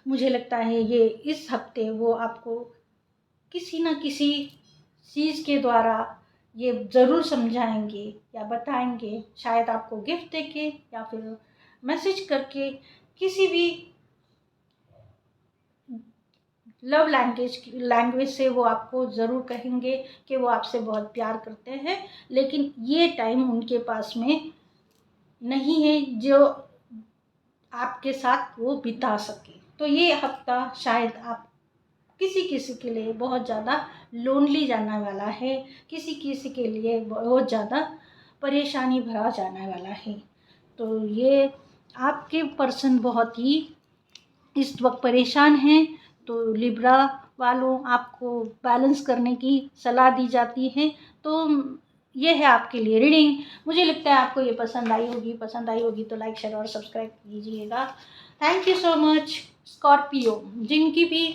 मुझे लगता है ये इस हफ्ते वो आपको किसी न किसी चीज़ के द्वारा ये ज़रूर समझाएंगे या बताएंगे, शायद आपको गिफ्ट देके या फिर मैसेज करके, किसी भी लव लैंग्वेज से वो आपको ज़रूर कहेंगे कि वो आपसे बहुत प्यार करते हैं, लेकिन ये टाइम उनके पास में नहीं है जो आपके साथ वो बिता सके। तो ये हफ्ता शायद आप किसी के लिए बहुत ज़्यादा लोनली जाने वाला है, किसी के लिए बहुत ज़्यादा परेशानी भरा जाने वाला है। तो ये आपके पर्सन बहुत ही इस वक्त परेशान हैं। तो लिब्रा वालों, आपको बैलेंस करने की सलाह दी जाती है। तो ये है आपके लिए रीडिंग। मुझे लगता है आपको ये पसंद आई होगी तो लाइक, शेयर और सब्सक्राइब कीजिएगा। Thank you so much. Scorpio, जिनकी भी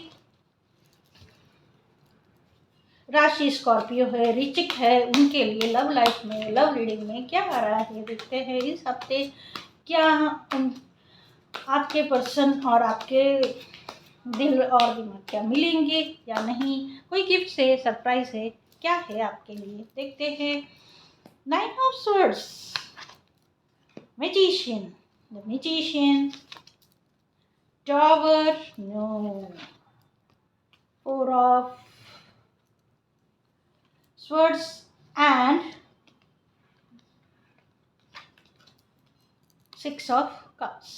राशि स्कॉर्पियो है, रिचिक है, उनके लिए लव लाइफ में, लव रीडिंग में क्या आ रहा है, देखते हैं इस हफ्ते क्या आपके पर्सन और आपके दिल और दिमाग क्या मिलेंगे या नहीं, कोई गिफ्ट है, सरप्राइज है, क्या है आपके लिए, देखते हैं। 9 of swords, magician, the magician, tower, no, 4 of swords and 6 of cups।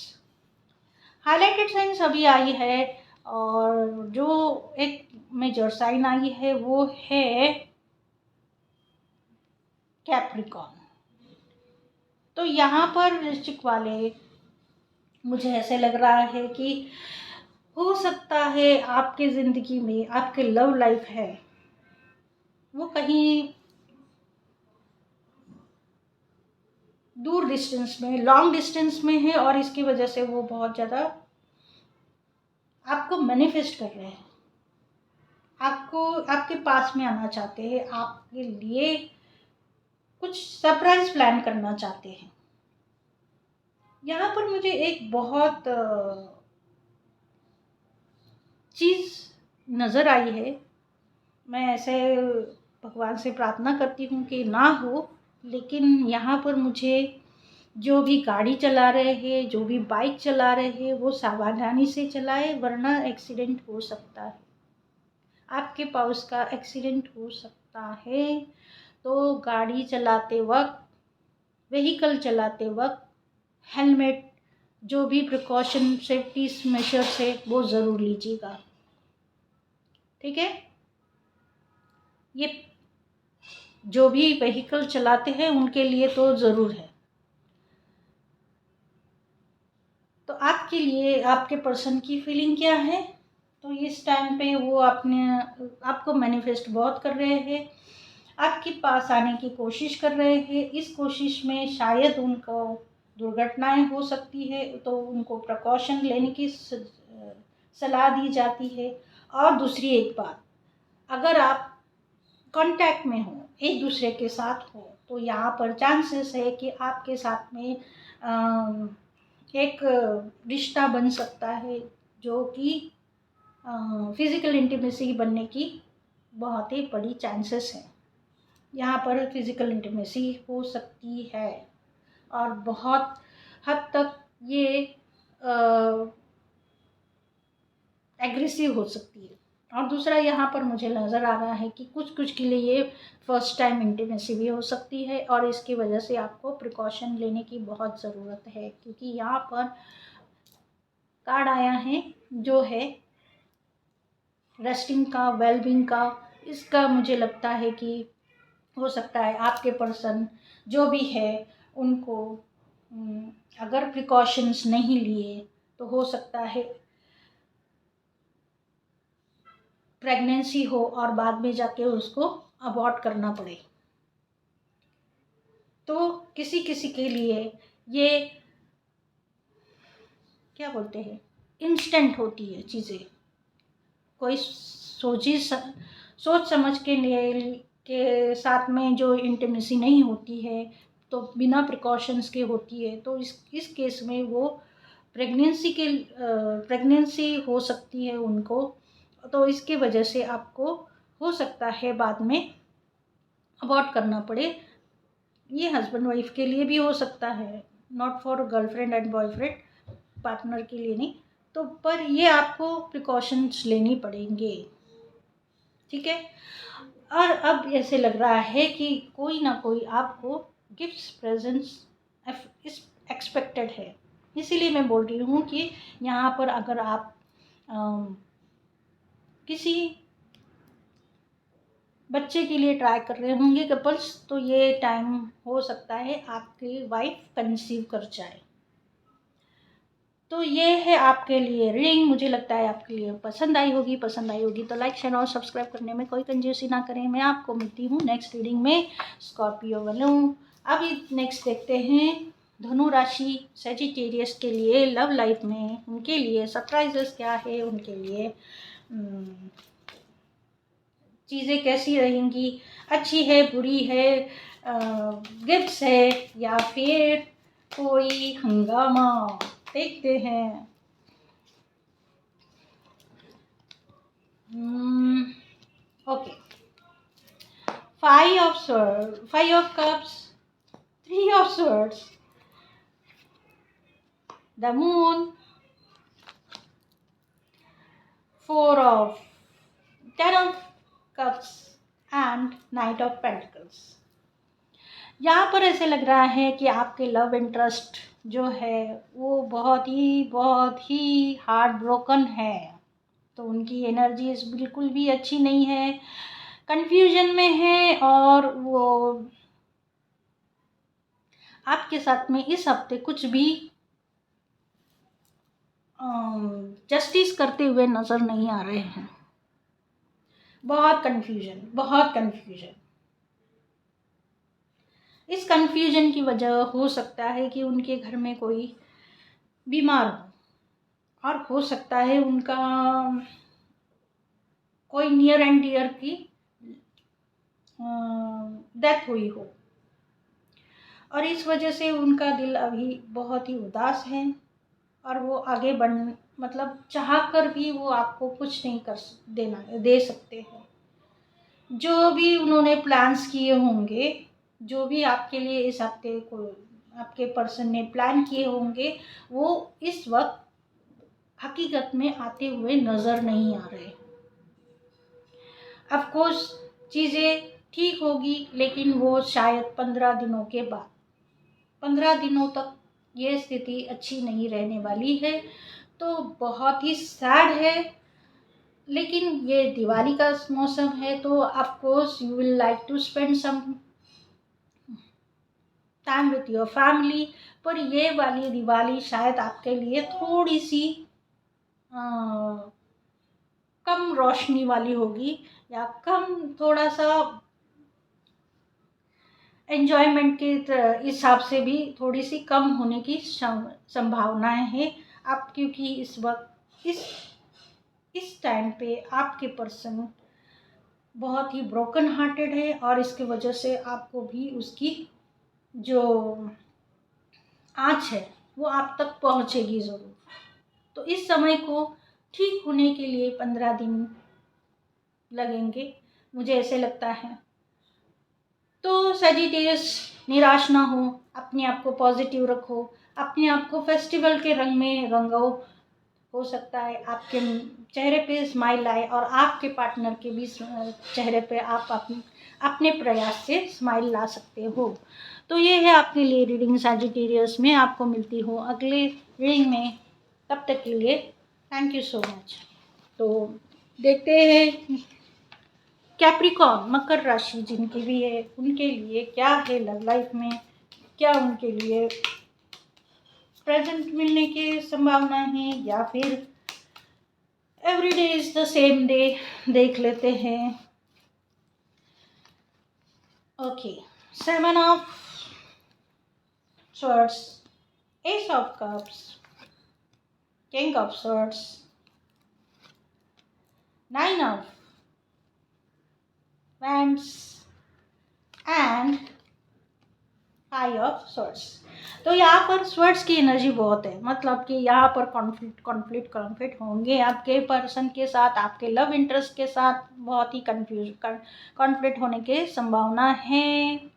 Highlighted science अभी आई है, और जो एक मेजर साइन आई है वो है कैप्रिकॉर्न। तो यहाँ पर वृश्चिक वाले, मुझे ऐसे लग रहा है कि हो सकता है आपके ज़िंदगी में आपके लव लाइफ है वो कहीं दूर डिस्टेंस में, लॉन्ग डिस्टेंस में है, और इसकी वजह से वो बहुत ज़्यादा आपको मैनिफेस्ट कर रहे हैं, आपको आपके पास में आना चाहते हैं, आपके लिए कुछ सरप्राइज प्लान करना चाहते हैं। यहाँ पर मुझे एक बहुत चीज़ नज़र आई है। मैं ऐसे भगवान से प्रार्थना करती हूँ कि ना हो, लेकिन यहाँ पर मुझे जो भी गाड़ी चला रहे हैं, जो भी बाइक चला रहे हैं, वो सावधानी से चलाए, वरना एक्सीडेंट हो सकता है, आपके पास का एक्सीडेंट हो सकता है। तो गाड़ी चलाते वक्त, व्हीकल चलाते वक्त हेलमेट, जो भी प्रिकॉशन सेफ्टी मेजर्स है वो ज़रूर लीजिएगा, ठीक है। ये जो भी व्हीकल चलाते हैं उनके लिए तो ज़रूर है। तो आपके लिए आपके पर्सन की फीलिंग क्या है? तो इस टाइम पे वो आपको मैनिफेस्ट बहुत कर रहे हैं, आपके पास आने की कोशिश कर रहे हैं। इस कोशिश में शायद उनको दुर्घटनाएं हो सकती है, तो उनको प्रिकॉशन लेने की सलाह दी जाती है। और दूसरी एक बात, अगर आप कांटेक्ट में हो, एक दूसरे के साथ हो, तो यहाँ पर चांसेस है कि आपके साथ में एक रिश्ता बन सकता है, जो कि फिज़िकल इंटीमेसी बनने की बहुत ही बड़ी चांसेस हैं। यहाँ पर फिज़िकल इंटीमेसी हो सकती है, और बहुत हद तक ये एग्रेसिव हो सकती है। और दूसरा यहाँ पर मुझे नज़र आ रहा है कि कुछ कुछ के लिए ये फर्स्ट टाइम इंटीमेसी भी हो सकती है, और इसकी वजह से आपको प्रिकॉशन लेने की बहुत ज़रूरत है, क्योंकि यहाँ पर कार्ड आया है जो है रेस्टिंग का, वेलबींग का। इसका मुझे लगता है कि हो सकता है आपके पर्सन जो भी है उनको अगर प्रिकॉशंस नहीं लिए तो हो सकता है प्रेगनेंसी हो और बाद में जाके उसको अबॉर्ट करना पड़े। तो किसी किसी के लिए ये क्या बोलते हैं, इंस्टेंट होती है चीज़ें, कोई सोच समझ के लिए के साथ में जो इंटीमेसी नहीं होती है, तो बिना प्रिकॉशंस के होती है, तो इस केस में वो प्रेगनेंसी हो सकती है उनको। तो इसके वजह से आपको हो सकता है बाद में अबॉर्ट करना पड़े। ये हस्बैंड वाइफ के लिए भी हो सकता है, not for girlfriend and boyfriend, partner के लिए नहीं। तो पर ये आपको प्रिकॉशंस लेनी पड़ेंगे, ठीक है। और अब ऐसे लग रहा है कि कोई ना कोई आपको गिफ्ट्स प्रेजेंट्स एक्सपेक्टेड है। इसीलिए मैं बोल रही हूँ कि यहाँ पर अगर आप किसी बच्चे के लिए ट्राई कर रहे होंगे कपल्स, तो ये टाइम हो सकता है आपकी वाइफ कंसीव कर जाए। तो ये है आपके लिए रीडिंग। मुझे लगता है आपके लिए पसंद आई होगी। पसंद आई होगी तो लाइक शेयर और सब्सक्राइब करने में कोई कंजूसी ना करें। मैं आपको मिलती हूँ नेक्स्ट रीडिंग में स्कॉर्पियो वालों। अभी नेक्स्ट देखते हैं धनु राशि सेजिटेरियस के लिए लव लाइफ में उनके लिए सरप्राइजेस क्या है, उनके लिए चीज़ें कैसी रहेंगी, अच्छी है, बुरी है, गिफ्ट्स है, या फिर कोई हंगामा। देखते हैं। Okay, 5 of cups, 3 of swords, the moon, 10 of cups and Knight of Pentacles। यहाँ पर ऐसे लग रहा है कि आपके लव इंटरेस्ट जो है वो बहुत ही हार्ट ब्रोकन है। तो उनकी एनर्जीज बिल्कुल भी अच्छी नहीं है, कंफ्यूजन में है, और वो आपके साथ में इस हफ्ते कुछ भी जस्टिस करते हुए नज़र नहीं आ रहे हैं। बहुत कन्फ्यूजन। इस कन्फ्यूजन की वजह हो सकता है कि उनके घर में कोई बीमार हो, और हो सकता है उनका कोई नियर एंड डियर की डेथ हुई हो, और इस वजह से उनका दिल अभी बहुत ही उदास है, और वो आगे बढ़ मतलब चाह कर भी वो आपको कुछ नहीं दे सकते हैं। जो भी उन्होंने प्लान्स किए होंगे, जो भी आपके लिए इस हफ्ते को आपके पर्सन ने प्लान किए होंगे, वो इस वक्त हकीकत में आते हुए नज़र नहीं आ रहे। ऑफ कोर्स चीज़ें ठीक होगी, लेकिन वो शायद 15 दिनों के बाद, 15 दिनों तक ये स्थिति अच्छी नहीं रहने वाली है। तो बहुत ही सैड है, लेकिन ये दिवाली का मौसम है, तो of course you will like to spend some time with your family. पर ये वाली दिवाली शायद आपके लिए थोड़ी सी कम रोशनी वाली होगी, या कम थोड़ा सा एंजॉयमेंट के हिसाब से भी थोड़ी सी कम होने की संभावनाएं हैं। आप क्योंकि इस वक्त इस टाइम पे आपके पर्सन बहुत ही ब्रोकन हार्टेड है, और इसके वजह से आपको भी उसकी जो आँच है वो आप तक पहुँचेगी ज़रूर। तो इस समय को ठीक होने के लिए 15 दिन लगेंगे, मुझे ऐसे लगता है। तो सजिटेरियस, निराश ना हो, अपने आप को पॉजिटिव रखो, अपने आप को फेस्टिवल के रंग में रंगो। हो सकता है आपके चेहरे पे स्माइल आए, और आपके पार्टनर के भी चेहरे पे आप अपने प्रयास से स्माइल ला सकते हो। तो ये है आपके लिए रीडिंग सजिटेरियस में। आपको मिलती हूँ अगले रीडिंग में, तब तक के लिए थैंक यू सो मच। तो देखते हैं कैप्रिकॉर्न, मकर राशि जिनकी भी है, उनके लिए क्या है लव लाइफ में, क्या उनके लिए प्रेजेंट मिलने की संभावना है, या फिर every day is the same day. देख लेते हैं। Okay, 7 of swords, ace of cups, king of swords, 9 of wands and 5 of swords। तो यहाँ पर स्वर्ड्स की एनर्जी बहुत है, मतलब कि यहाँ पर कॉन्फ्लिक्ट होंगे आपके पर्सन के साथ, आपके लव इंटरेस्ट के साथ बहुत ही कॉन्फ्लिक्ट होने के संभावना है।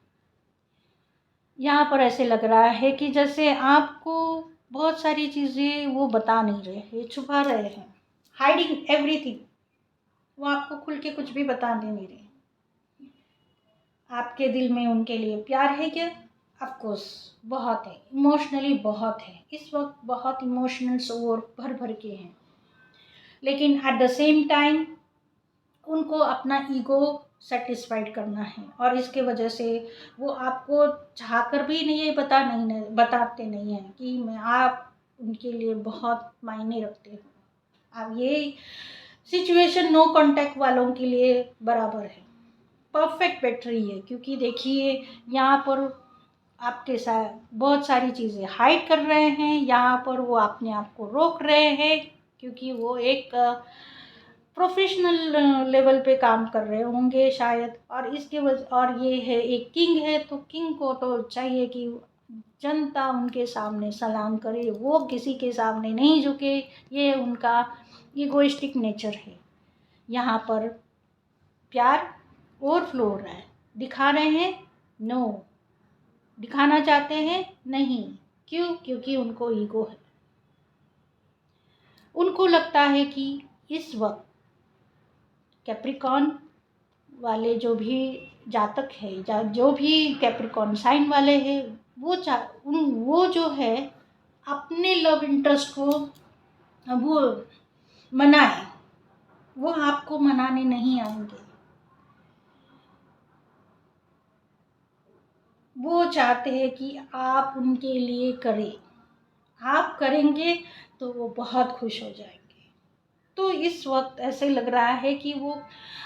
यहाँ पर ऐसे लग रहा है कि जैसे आपको बहुत सारी चीज़ें वो बता नहीं रहे, छुपा रहे हैं, हाइडिंग एवरीथिंग। वो आपको खुल के कुछ भी बताने नहीं रहे। आपके दिल में उनके लिए प्यार है क्या? ऑफ कोर्स बहुत है, इमोशनली बहुत है, इस वक्त बहुत इमोशनल्स और भर भर के हैं, लेकिन एट द सेम टाइम उनको अपना ईगो सेटिस्फाइड करना है, और इसके वजह से वो आपको चाहकर भी नहीं बताते नहीं हैं कि आप उनके लिए बहुत मायने रखते हो। अब ये सिचुएशन नो कांटेक्ट वालों के लिए बराबर है, परफेक्ट बैठ रही है, क्योंकि देखिए यहाँ पर आपके साथ बहुत सारी चीज़ें हाइड कर रहे हैं, यहाँ पर वो अपने आप को रोक रहे हैं, क्योंकि वो एक प्रोफेशनल लेवल पे काम कर रहे होंगे शायद। और इसके वजह, और ये है एक किंग है, तो किंग को तो चाहिए कि जनता उनके सामने सलाम करे, वो किसी के सामने नहीं झुके। ये उनका ईगोइस्टिक नेचर है। यहाँ पर प्यार ओवरफ्लो हो रहा है, दिखा रहे हैं नो, दिखाना चाहते हैं नहीं। क्यों? क्योंकि उनको ईगो है। उनको लगता है कि इस वक्त कैप्रिकॉर्न वाले जो भी जातक है, जो भी कैप्रिकॉर्न साइन वाले हैं, वो जो है अपने लव इंटरेस्ट को वो मनाए, वो आपको मनाने नहीं आएंगे। वो चाहते हैं कि आप उनके लिए करें, आप करेंगे तो वो बहुत खुश हो जाएंगे। तो इस वक्त ऐसे लग रहा है कि वो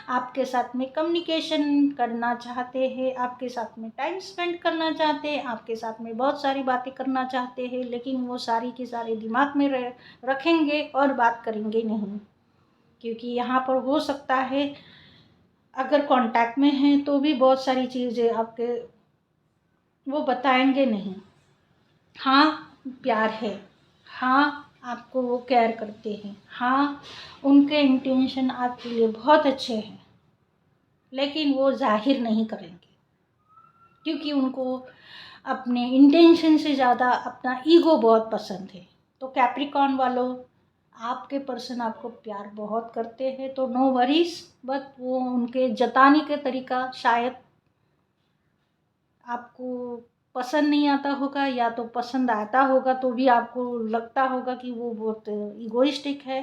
आपके साथ में कम्युनिकेशन करना चाहते हैं, आपके साथ में टाइम स्पेंड करना चाहते हैं, आपके साथ में बहुत सारी बातें करना चाहते हैं, लेकिन वो सारी की सारी दिमाग में रखेंगे और बात करेंगे नहीं। क्योंकि यहाँ पर हो सकता है अगर कांटेक्ट में हैं तो भी बहुत सारी चीज़ें आपके वो बताएंगे नहीं। हाँ प्यार है, हाँ आपको वो केयर करते हैं, हाँ उनके इंटेंशन आपके लिए बहुत अच्छे हैं, लेकिन वो जाहिर नहीं करेंगे क्योंकि उनको अपने इंटेंशन से ज़्यादा अपना ईगो बहुत पसंद है। तो कैप्रिकॉर्न वालों, आपके पर्सन आपको प्यार बहुत करते हैं, तो नो वरीज, बट वो उनके जताने का तरीका शायद आपको पसंद नहीं आता होगा, या तो पसंद आता होगा तो भी आपको लगता होगा कि वो बहुत इगोइस्टिक है।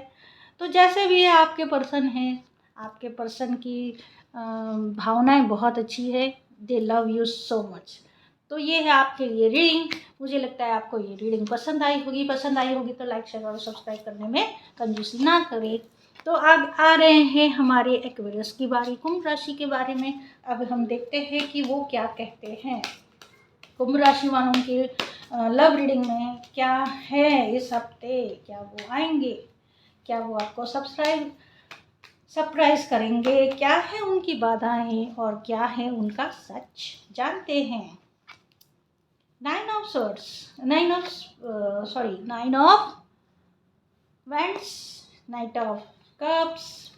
तो जैसे भी है आपके पर्सन है, आपके पर्सन की भावनाएं बहुत अच्छी है, दे लव यू सो मच। तो ये है आपके लिए रीडिंग। मुझे लगता है आपको ये रीडिंग पसंद आई होगी। पसंद आई होगी तो लाइक शेयर और सब्सक्राइब करने में कंजूसी ना करें। तो अब आ रहे हैं हमारे एक्वेरियस की बारी, कुंभ राशि के बारे में। अब हम देखते हैं कि वो क्या कहते हैं। कुंभ राशि वालों के लव रीडिंग में क्या है इस हफ्ते, क्या वो आएंगे, क्या वो आपको सरप्राइज करेंगे, क्या है उनकी बाधाएं और क्या है उनका सच, जानते हैं। Nine of swords, nine of wands, knight of cups,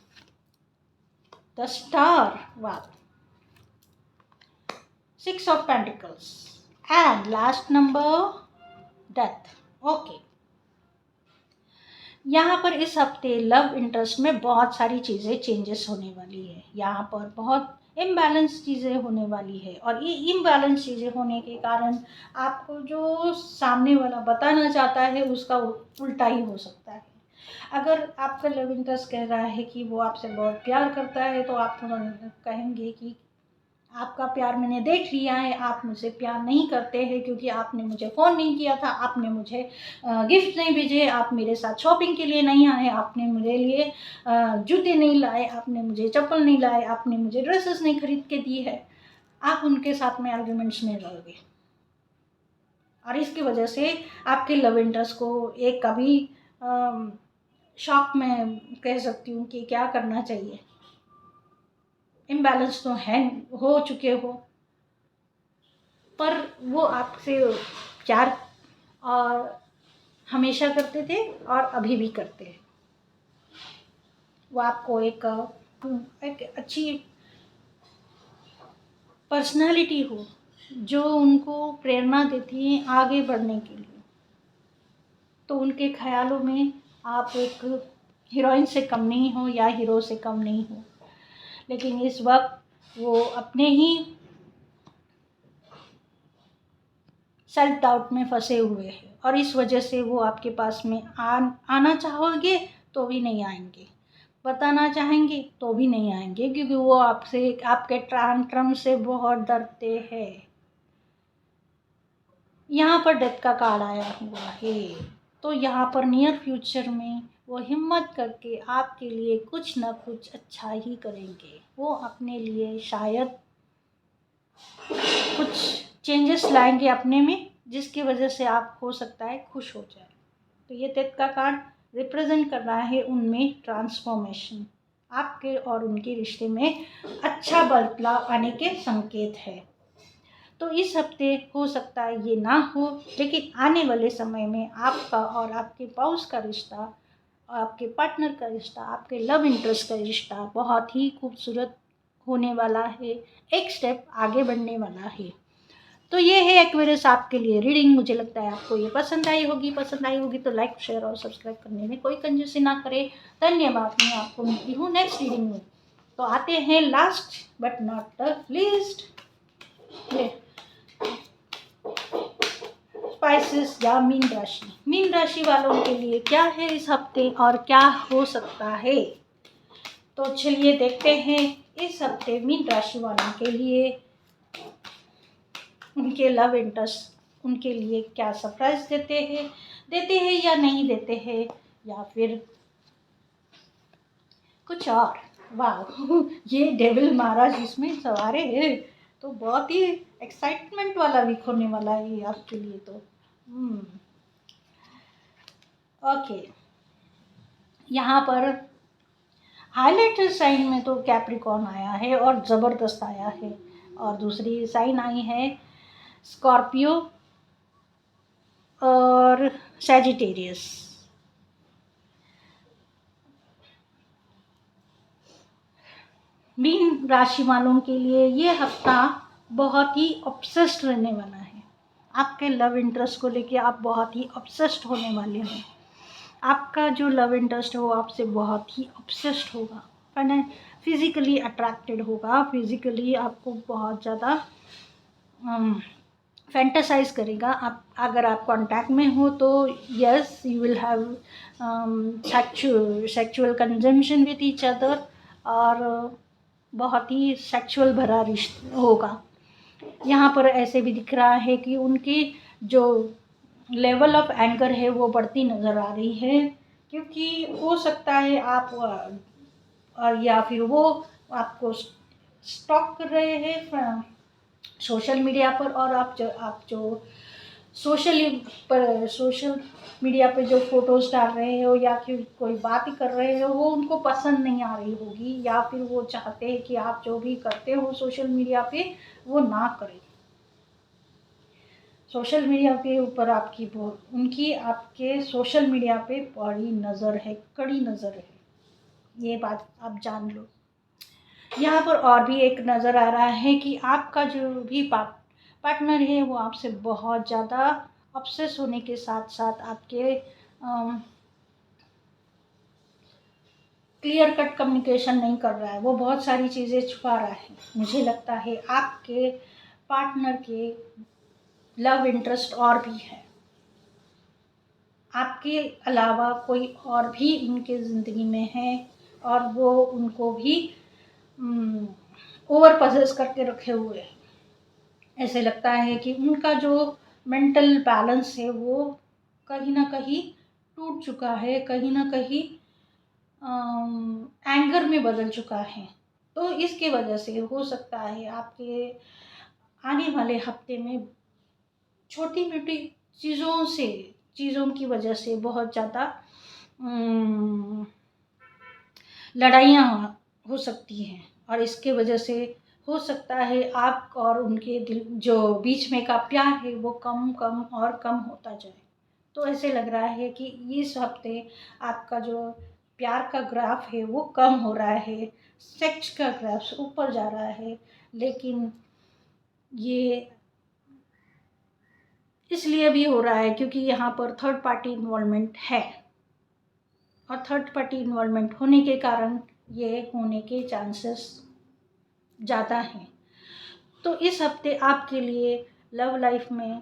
the star, वाह, six of pentacles and last number death. Okay, यहाँ पर इस हफ्ते लव इंटरेस्ट में बहुत सारी चीज़ें चेंजेस होने वाली है। यहाँ पर बहुत इम्बैलेंस चीज़ें होने वाली है, और ये इम्बैलेंस चीज़ें होने के कारण आपको जो सामने वाला बताना चाहता है उसका उल्टा ही हो सकता है। अगर आपका लव इंटरेस्ट कह रहा है कि वो आपसे बहुत प्यार करता है, तो आप कहेंगे कि आपका प्यार मैंने देख लिया है, आप मुझसे प्यार नहीं करते हैं क्योंकि आपने मुझे फ़ोन नहीं किया था, आपने मुझे गिफ्ट नहीं भेजे, आप मेरे साथ शॉपिंग के लिए नहीं आए, आपने मेरे लिए जूते नहीं लाए, आपने मुझे चप्पल नहीं लाए, आपने मुझे ड्रेसेस नहीं खरीद के दी है। आप उनके साथ में आर्ग्यूमेंट्स में रहोगे, और इसकी वजह से आपके लव इंटरेस्ट को एक कभी शॉक में कह सकती हूँ कि क्या करना चाहिए। इम्बैलेंस तो है, हो चुके हो, पर वो आपसे प्यार और हमेशा करते थे और अभी भी करते हैं। वो आपको एक अच्छी पर्सनालिटी हो जो उनको प्रेरणा देती है आगे बढ़ने के लिए। तो उनके ख्यालों में आप एक हीरोइन से कम नहीं हो या हीरो से कम नहीं हो, लेकिन इस वक्त वो अपने ही सेल्फ डाउट में फंसे हुए हैं, और इस वजह से वो आपके पास में आना चाहोगे तो भी नहीं आएंगे, बताना चाहेंगे तो भी नहीं आएंगे, क्योंकि वो आपसे आपके ट्रांट्रम से बहुत डरते हैं। यहाँ पर डेथ का कार्ड आया हुआ है, तो यहाँ पर नियर फ्यूचर में वो हिम्मत करके आपके लिए कुछ ना कुछ अच्छा ही करेंगे। वो अपने लिए शायद कुछ चेंजेस लाएंगे अपने में, जिसकी वजह से आप हो सकता है खुश हो जाए। तो ये डेथ का कार्ड रिप्रेजेंट कर रहा है उनमें ट्रांसफॉर्मेशन, आपके और उनके रिश्ते में अच्छा बदलाव आने के संकेत है। तो इस हफ्ते हो सकता है ये ना हो, लेकिन आने वाले समय में आपका और आपके पाउस का रिश्ता, आपके पार्टनर का रिश्ता, आपके लव इंटरेस्ट का रिश्ता बहुत ही खूबसूरत होने वाला है, एक स्टेप आगे बढ़ने वाला है। तो ये है एक्वेरियस आपके लिए रीडिंग। मुझे लगता है आपको ये पसंद आई होगी। पसंद आई होगी तो लाइक शेयर और सब्सक्राइब करने में कोई कंजूसी ना करे। धन्यवाद। मैं आपको मिलती हूँ नेक्स्ट रीडिंग में। तो आते हैं last but not the least, ये स्पाइसेस या मीन राशि वालों के लिए क्या है इस हफ्ते और क्या हो सकता है। तो चलिए देखते हैं इस हफ्ते मीन राशि वालों के लिए उनके लव इंटरेस्ट उनके लिए क्या सरप्राइज देते हैं या नहीं देते हैं, या फिर कुछ और। वाह ये डेविल महाराज इसमें सवारे है, तो बहुत ही एक्साइटमेंट वाला वीक होने वाला है ये आपके लिए। तो ओके, यहाँ पर हाइलाइटेड साइन में तो कैप्रिकॉर्न आया है और ज़बरदस्त आया है, और दूसरी साइन आई है स्कॉर्पियो और सैजिटेरियस। मीन राशि वालों के लिए ये हफ्ता बहुत ही ऑब्सेस्ड रहने वाला है। आपके लव इंटरेस्ट को लेके आप बहुत ही ऑब्सेस्ड होने वाले हैं। आपका जो लव इंटरेस्ट है वो आपसे बहुत ही ऑब्सेस्ड होगा, है, फिज़िकली अट्रैक्टेड होगा, फिज़िकली आपको बहुत ज़्यादा फैंटासाइज करेगा। आप अगर आप कांटेक्ट में हो तो yes you will have sexual consumption with each other, और बहुत ही सेक्सुअल भरा रिश्ता होगा। यहाँ पर ऐसे भी दिख रहा है कि उनकी जो लेवल ऑफ एंगर है वो बढ़ती नज़र आ रही है, क्योंकि हो सकता है आप और या फिर वो आपको स्टॉक कर रहे हैं सोशल मीडिया पर, और आप जो सोशल मीडिया पे जो फोटोज़ डाल रहे हो या फिर कोई बात ही कर रहे हो वो उनको पसंद नहीं आ रही होगी, या फिर वो चाहते हैं कि आप जो भी करते हो सोशल मीडिया पे वो ना करें। सोशल मीडिया के ऊपर उनकी आपके सोशल मीडिया पे बड़ी नज़र है, कड़ी नज़र है, ये बात आप जान लो। यहाँ पर और भी एक नज़र आ रहा है कि आपका जो भी पार्टनर है वो आपसे बहुत ज़्यादा ऑब्सेस होने के साथ साथ आपके क्लियर कट कम्युनिकेशन नहीं कर रहा है, वो बहुत सारी चीज़ें छुपा रहा है। मुझे लगता है आपके पार्टनर के लव इंटरेस्ट और भी है, आपके अलावा कोई और भी उनके ज़िंदगी में है, और वो उनको भी ओवर पजेस करके रखे हुए हैं। ऐसे लगता है कि उनका जो मेंटल बैलेंस है वो कहीं ना कहीं टूट चुका है, कहीं ना कहीं एंगर में बदल चुका है। तो इसके वजह से हो सकता है आपके आने वाले हफ्ते में छोटी मोटी चीज़ों की वजह से बहुत ज़्यादा लड़ाइयाँ हो सकती हैं, और इसके वजह से हो सकता है आप और उनके दिल जो बीच में का प्यार है वो कम होता जाए। तो ऐसे लग रहा है कि इस हफ्ते आपका जो प्यार का ग्राफ है वो कम हो रहा है, सेक्स का ग्राफ ऊपर जा रहा है, लेकिन ये इसलिए भी हो रहा है क्योंकि यहाँ पर थर्ड पार्टी इन्वॉल्वमेंट है, और थर्ड पार्टी इन्वॉल्वमेंट होने के कारण ये होने के चांसेस ज़्यादा हैं। तो इस हफ्ते आपके लिए लव लाइफ में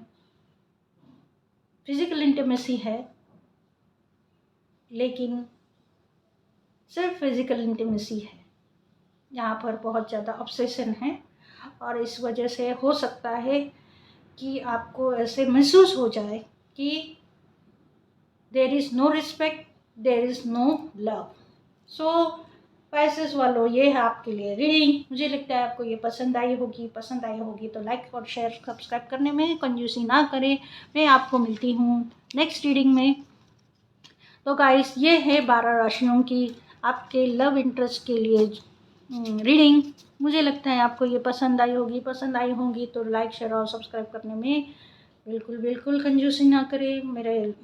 फिजिकल इंटीमेसी है, लेकिन सिर्फ फिजिकल इंटीमेसी है, यहाँ पर बहुत ज़्यादा ऑब्सेशन है, और इस वजह से हो सकता है कि आपको ऐसे महसूस हो जाए कि there is no respect, there is no love. So spices वालों, ये है आपके लिए रीडिंग। मुझे लगता है आपको ये पसंद आई होगी तो लाइक और शेयर सब्सक्राइब करने में कंजूसी ना करें। मैं आपको मिलती हूँ नेक्स्ट रीडिंग में। तो गाइस, ये है 12 राशियों की आपके लव इंटरेस्ट के लिए रीडिंग। मुझे लगता है आपको ये पसंद आई होगी तो लाइक शेयर और सब्सक्राइब करने में बिल्कुल कंजूसी ना करें। मेरे